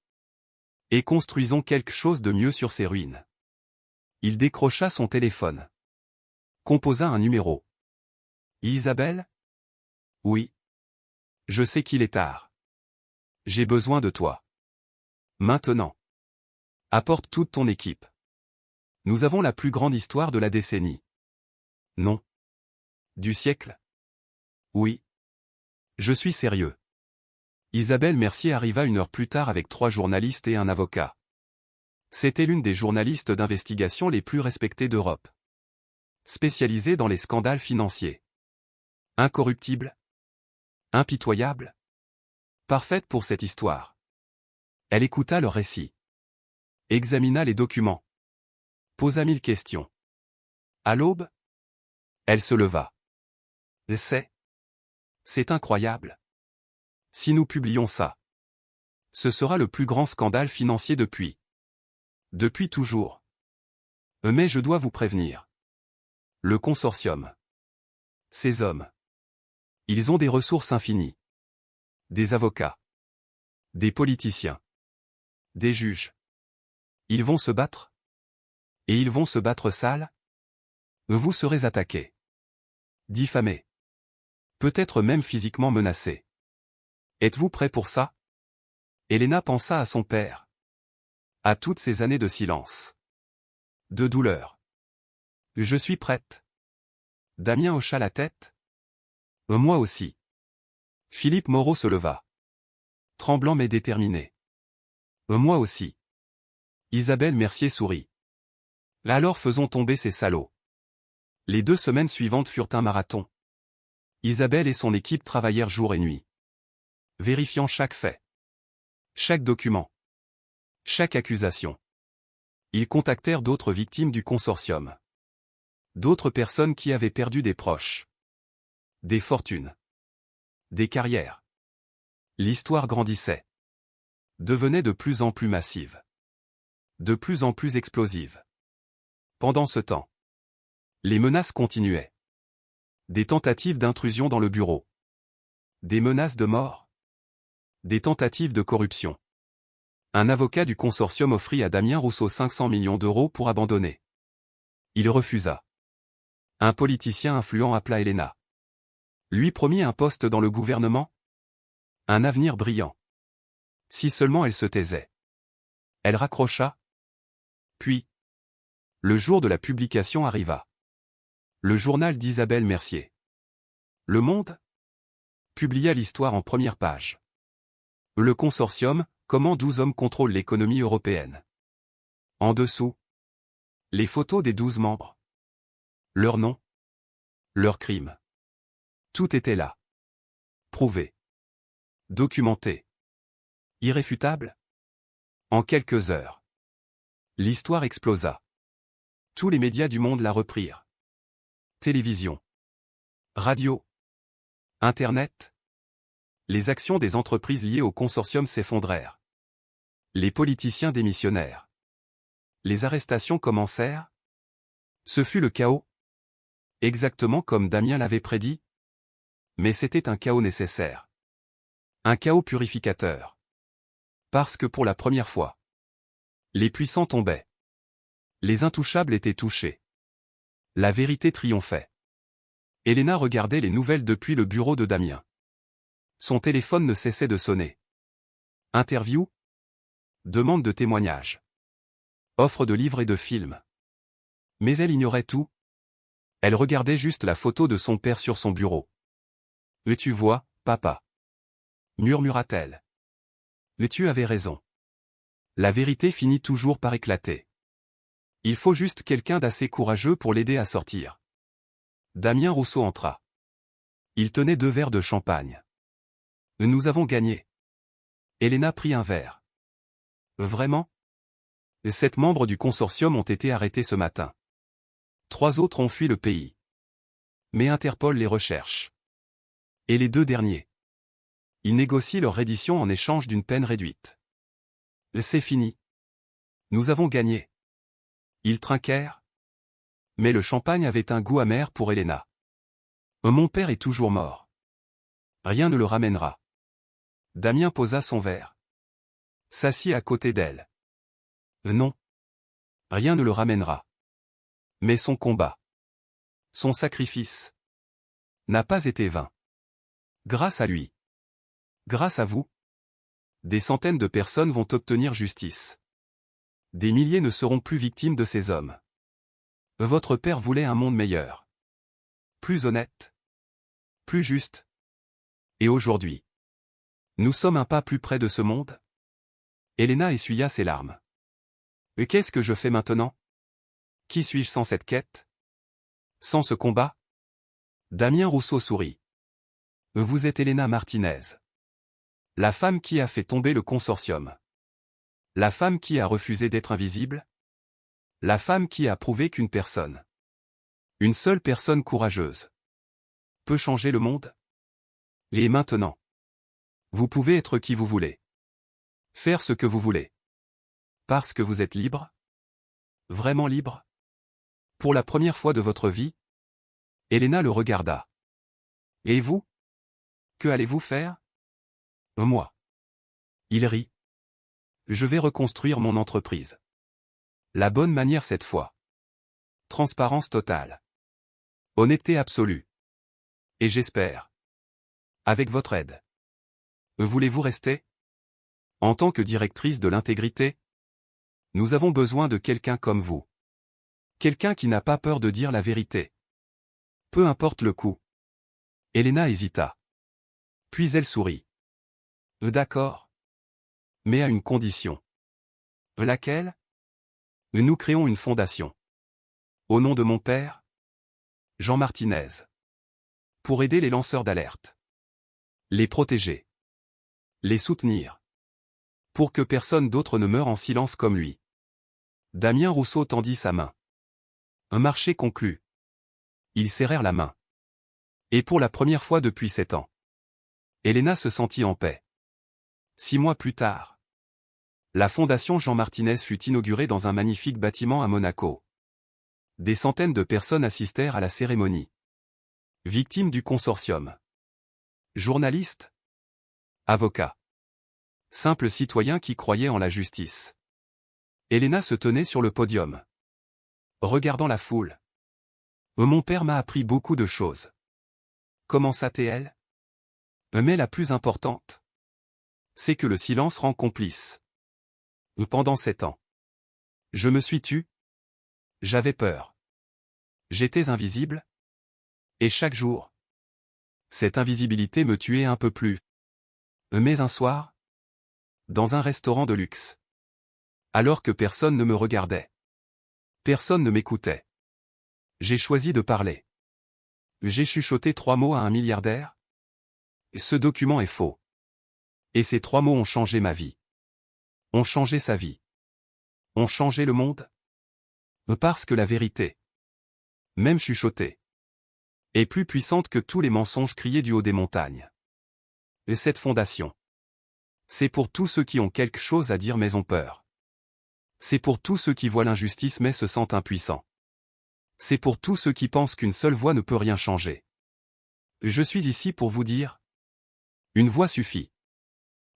Et construisons quelque chose de mieux sur ses ruines. Il décrocha son téléphone. Composa un numéro. Isabelle? Oui. Je sais qu'il est tard. J'ai besoin de toi. Maintenant. Apporte toute ton équipe. Nous avons la plus grande histoire de la décennie. Non. Du siècle? Oui. Je suis sérieux. Isabelle Mercier arriva 1 heure plus tard avec 3 journalistes et un avocat. C'était l'une des journalistes d'investigation les plus respectées d'Europe. Spécialisée dans les scandales financiers. Incorruptible? Impitoyable? Parfaite pour cette histoire. Elle écouta leur récit. Examina les documents. Posa 1000 questions. À l'aube? Elle se leva. C'est incroyable. Si nous publions ça, ce sera le plus grand scandale financier depuis toujours. Mais je dois vous prévenir. Le consortium. Ces hommes. Ils ont des ressources infinies. Des avocats. Des politiciens. Des juges. Ils vont se battre. Et ils vont se battre sale. Vous serez attaqués. Diffamés. Peut-être même physiquement menacés. Êtes-vous prêt pour ça? Elena pensa à son père. À toutes ces années de silence. De douleur. Je suis prête. Damien hocha la tête. Moi aussi. Philippe Moreau se leva. Tremblant mais déterminé. Moi aussi. Isabelle Mercier sourit. Alors faisons tomber ces salauds. Les 2 semaines suivantes furent un marathon. Isabelle et son équipe travaillèrent jour et nuit, vérifiant chaque fait, chaque document, chaque accusation. Ils contactèrent d'autres victimes du consortium. D'autres personnes qui avaient perdu des proches, des fortunes, des carrières. L'histoire grandissait, devenait de plus en plus massive, de plus en plus explosive. Pendant ce temps, les menaces continuaient. Des tentatives d'intrusion dans le bureau. Des menaces de mort. Des tentatives de corruption. Un avocat du consortium offrit à Damien Rousseau 500 millions d'euros pour abandonner. Il refusa. Un politicien influent appela Elena. Lui promit un poste dans le gouvernement. Un avenir brillant. Si seulement elle se taisait. Elle raccrocha. Puis, le jour de la publication arriva. Le journal d'Isabelle Mercier. Le Monde publia l'histoire en première page. Le consortium, comment 12 hommes contrôlent l'économie européenne. En dessous, les photos des 12 membres. Leurs noms. Leurs crimes. Tout était là. Prouvé. Documenté. Irréfutable. En quelques heures, l'histoire explosa. Tous les médias du monde la reprirent. Télévision. Radio. Internet. Les actions des entreprises liées au consortium s'effondrèrent. Les politiciens démissionnèrent. Les arrestations commencèrent. Ce fut le chaos. Exactement comme Damien l'avait prédit. Mais c'était un chaos nécessaire. Un chaos purificateur. Parce que pour la première fois, les puissants tombaient. Les intouchables étaient touchés. La vérité triomphait. Elena regardait les nouvelles depuis le bureau de Damien. Son téléphone ne cessait de sonner. Interview. Demande de témoignage. Offre de livres et de films. Mais elle ignorait tout. Elle regardait juste la photo de son père sur son bureau. « Et tu vois, papa » murmura-t-elle. « Et tu avais raison. » La vérité finit toujours par éclater. Il faut juste quelqu'un d'assez courageux pour l'aider à sortir. Damien Rousseau entra. Il tenait 2 verres de champagne. « Nous avons gagné. » Elena prit un verre. « Vraiment ? 7 membres du consortium ont été arrêtés ce matin. 3 autres ont fui le pays. Mais Interpol les recherche. Et les 2 derniers. Ils négocient leur reddition en échange d'une peine réduite. C'est fini. Nous avons gagné. Ils trinquèrent. Mais le champagne avait un goût amer pour Elena. Mon père est toujours mort. Rien ne le ramènera. Damien posa son verre. S'assit à côté d'elle. Non. Rien ne le ramènera. Mais son combat. Son sacrifice. N'a pas été vain. Grâce à lui. Grâce à vous. Des centaines de personnes vont obtenir justice. Des milliers ne seront plus victimes de ces hommes. Votre père voulait un monde meilleur. Plus honnête. Plus juste. Et aujourd'hui, nous sommes un pas plus près de ce monde ? Elena essuya ses larmes. Et qu'est-ce que je fais maintenant ? Qui suis-je sans cette quête ? Sans ce combat ? Damien Rousseau sourit. Vous êtes Elena Martinez. La femme qui a fait tomber le consortium. La femme qui a refusé d'être invisible. La femme qui a prouvé qu'une personne, une seule personne courageuse, peut changer le monde. Et maintenant, vous pouvez être qui vous voulez. Faire ce que vous voulez. Parce que vous êtes libre. Vraiment libre. Pour la première fois de votre vie. Elena le regarda. Et vous ? Que allez-vous faire ? Moi. Il rit. Je vais reconstruire mon entreprise. La bonne manière cette fois. Transparence totale. Honnêteté absolue. Et j'espère. Avec votre aide. Voulez-vous rester ? En tant que directrice de l'intégrité ? Nous avons besoin de quelqu'un comme vous. Quelqu'un qui n'a pas peur de dire la vérité. Peu importe le coût. Elena hésita. Puis elle sourit. D'accord. Mais à une condition. Laquelle ? Nous créons une fondation. Au nom de mon père ? Jean Martinez. Pour aider les lanceurs d'alerte. Les protéger. Les soutenir. Pour que personne d'autre ne meure en silence comme lui. Damien Rousseau tendit sa main. Un marché conclu. Ils serrèrent la main. Et pour la première fois depuis 7 ans. Elena se sentit en paix. 6 mois plus tard. La fondation Jean Martinez fut inaugurée dans un magnifique bâtiment à Monaco. Des centaines de personnes assistèrent à la cérémonie. Victimes du consortium. Journalistes. Avocats. Simples citoyens qui croyaient en la justice. Elena se tenait sur le podium. Regardant la foule. Mon père m'a appris beaucoup de choses. Commença-t-elle? Mais la plus importante, c'est que le silence rend complice. Pendant 7 ans. Je me suis tu. J'avais peur. J'étais invisible. Et chaque jour, cette invisibilité me tuait un peu plus. Mais un soir, dans un restaurant de luxe, alors que personne ne me regardait, personne ne m'écoutait, j'ai choisi de parler. J'ai chuchoté 3 mots à un milliardaire. Ce document est faux. Et ces 3 mots ont changé ma vie. Ont changé sa vie. Ont changé le monde. Parce que la vérité, même chuchotée, est plus puissante que tous les mensonges criés du haut des montagnes. Et cette fondation, c'est pour tous ceux qui ont quelque chose à dire mais ont peur. C'est pour tous ceux qui voient l'injustice mais se sentent impuissants. C'est pour tous ceux qui pensent qu'une seule voix ne peut rien changer. Je suis ici pour vous dire, une voix suffit.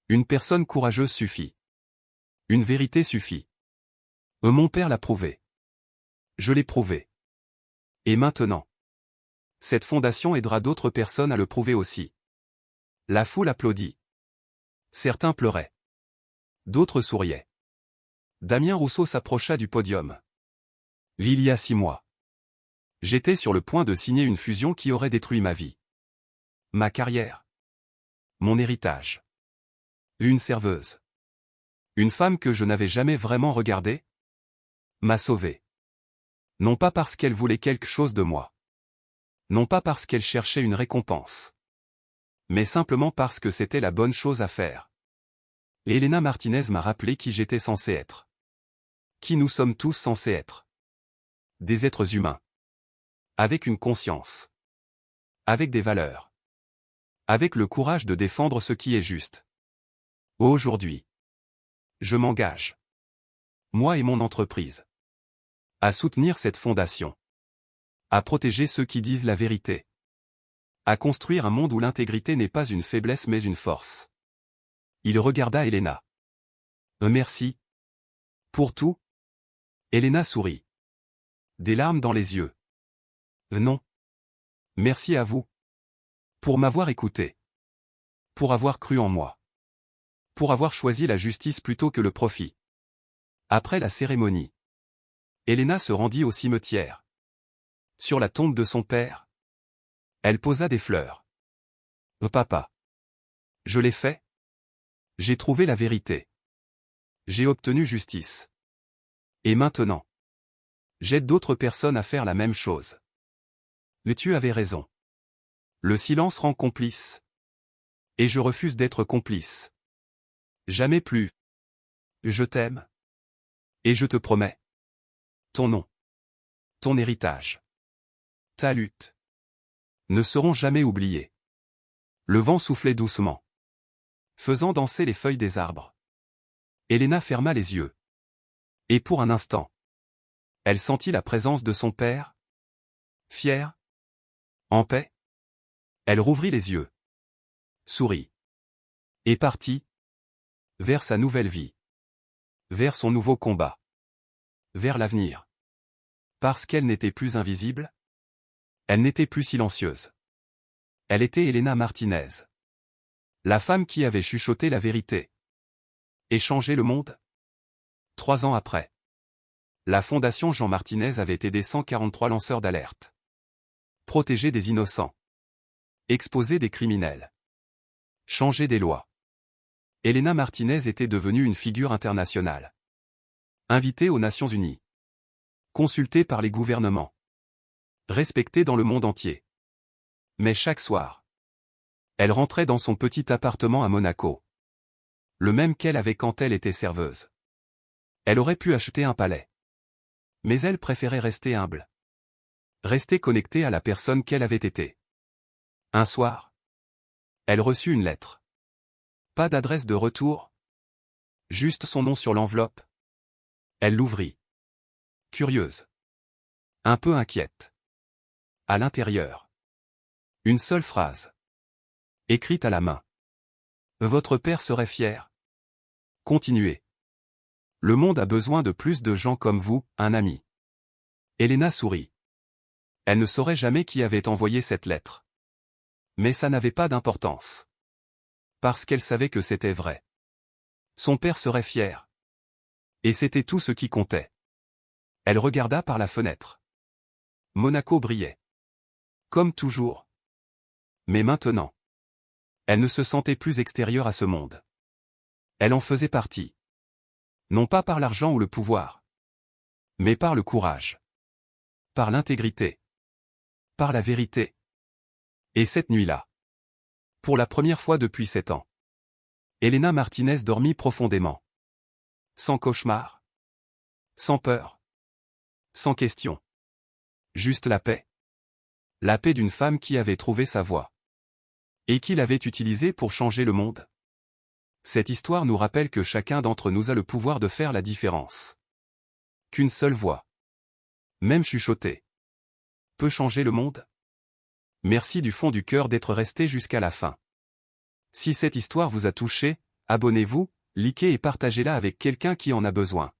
Une personne courageuse suffit. Une vérité suffit. Mon père l'a prouvé. Je l'ai prouvé. Et maintenant, cette fondation aidera d'autres personnes à le prouver aussi. La foule applaudit. Certains pleuraient. D'autres souriaient. Damien Rousseau s'approcha du podium. Il y a 6 mois. J'étais sur le point de signer une fusion qui aurait détruit ma vie. Ma carrière. Mon héritage. Une serveuse. Une femme que je n'avais jamais vraiment regardée m'a sauvé. Non pas parce qu'elle voulait quelque chose de moi. Non pas parce qu'elle cherchait une récompense. Mais simplement parce que c'était la bonne chose à faire. Et Elena Martinez m'a rappelé qui j'étais censé être. Qui nous sommes tous censés être. Des êtres humains. Avec une conscience. Avec des valeurs. Avec le courage de défendre ce qui est juste. Aujourd'hui, je m'engage. Moi et mon entreprise. À soutenir cette fondation. À protéger ceux qui disent la vérité. À construire un monde où l'intégrité n'est pas une faiblesse mais une force. Il regarda Elena. Merci. Pour tout? Elena sourit. Des larmes dans les yeux. Non. Merci à vous. Pour m'avoir écouté. Pour avoir cru en moi. Pour avoir choisi la justice plutôt que le profit. Après la cérémonie, Elena se rendit au cimetière. Sur la tombe de son père, elle posa des fleurs. Papa. Je l'ai fait. J'ai trouvé la vérité. J'ai obtenu justice. Et maintenant, j'aide d'autres personnes à faire la même chose. Mais tu avais raison. Le silence rend complice. Et je refuse d'être complice. Jamais plus. Je t'aime. Et je te promets. Ton nom. Ton héritage. Ta lutte. Ne seront jamais oubliés. Le vent soufflait doucement. Faisant danser les feuilles des arbres. Elena ferma les yeux. Et pour un instant, elle sentit la présence de son père. Fier. En paix. Elle rouvrit les yeux. Sourit. Et partit. Vers sa nouvelle vie. Vers son nouveau combat. Vers l'avenir. Parce qu'elle n'était plus invisible. Elle n'était plus silencieuse. Elle était Elena Martinez. La femme qui avait chuchoté la vérité. Et changé le monde. 3 ans après. La fondation Jean Martinez avait aidé 143 lanceurs d'alerte. Protéger des innocents. Exposer des criminels. Changer des lois. Elena Martinez était devenue une figure internationale. Invitée aux Nations Unies. Consultée par les gouvernements. Respectée dans le monde entier. Mais chaque soir, elle rentrait dans son petit appartement à Monaco. Le même qu'elle avait quand elle était serveuse. Elle aurait pu acheter un palais. Mais elle préférait rester humble. Rester connectée à la personne qu'elle avait été. Un soir, elle reçut une lettre. Pas d'adresse de retour. Juste son nom sur l'enveloppe. Elle l'ouvrit. Curieuse. Un peu inquiète. À l'intérieur. Une seule phrase. Écrite à la main. Votre père serait fier. Continuez. Le monde a besoin de plus de gens comme vous, un ami. Elena sourit. Elle ne saurait jamais qui avait envoyé cette lettre. Mais ça n'avait pas d'importance. Parce qu'elle savait que c'était vrai. Son père serait fier. Et c'était tout ce qui comptait. Elle regarda par la fenêtre. Monaco brillait. Comme toujours. Mais maintenant, elle ne se sentait plus extérieure à ce monde. Elle en faisait partie. Non pas par l'argent ou le pouvoir. Mais par le courage. Par l'intégrité. Par la vérité. Et cette nuit-là. Pour la première fois depuis 7 ans. Elena Martinez dormit profondément. Sans cauchemar. Sans peur. Sans question. Juste la paix. La paix d'une femme qui avait trouvé sa voie. Et qui l'avait utilisée pour changer le monde. Cette histoire nous rappelle que chacun d'entre nous a le pouvoir de faire la différence. Qu'une seule voix, même chuchotée, peut changer le monde. Merci du fond du cœur d'être resté jusqu'à la fin. Si cette histoire vous a touché, abonnez-vous, likez et partagez-la avec quelqu'un qui en a besoin.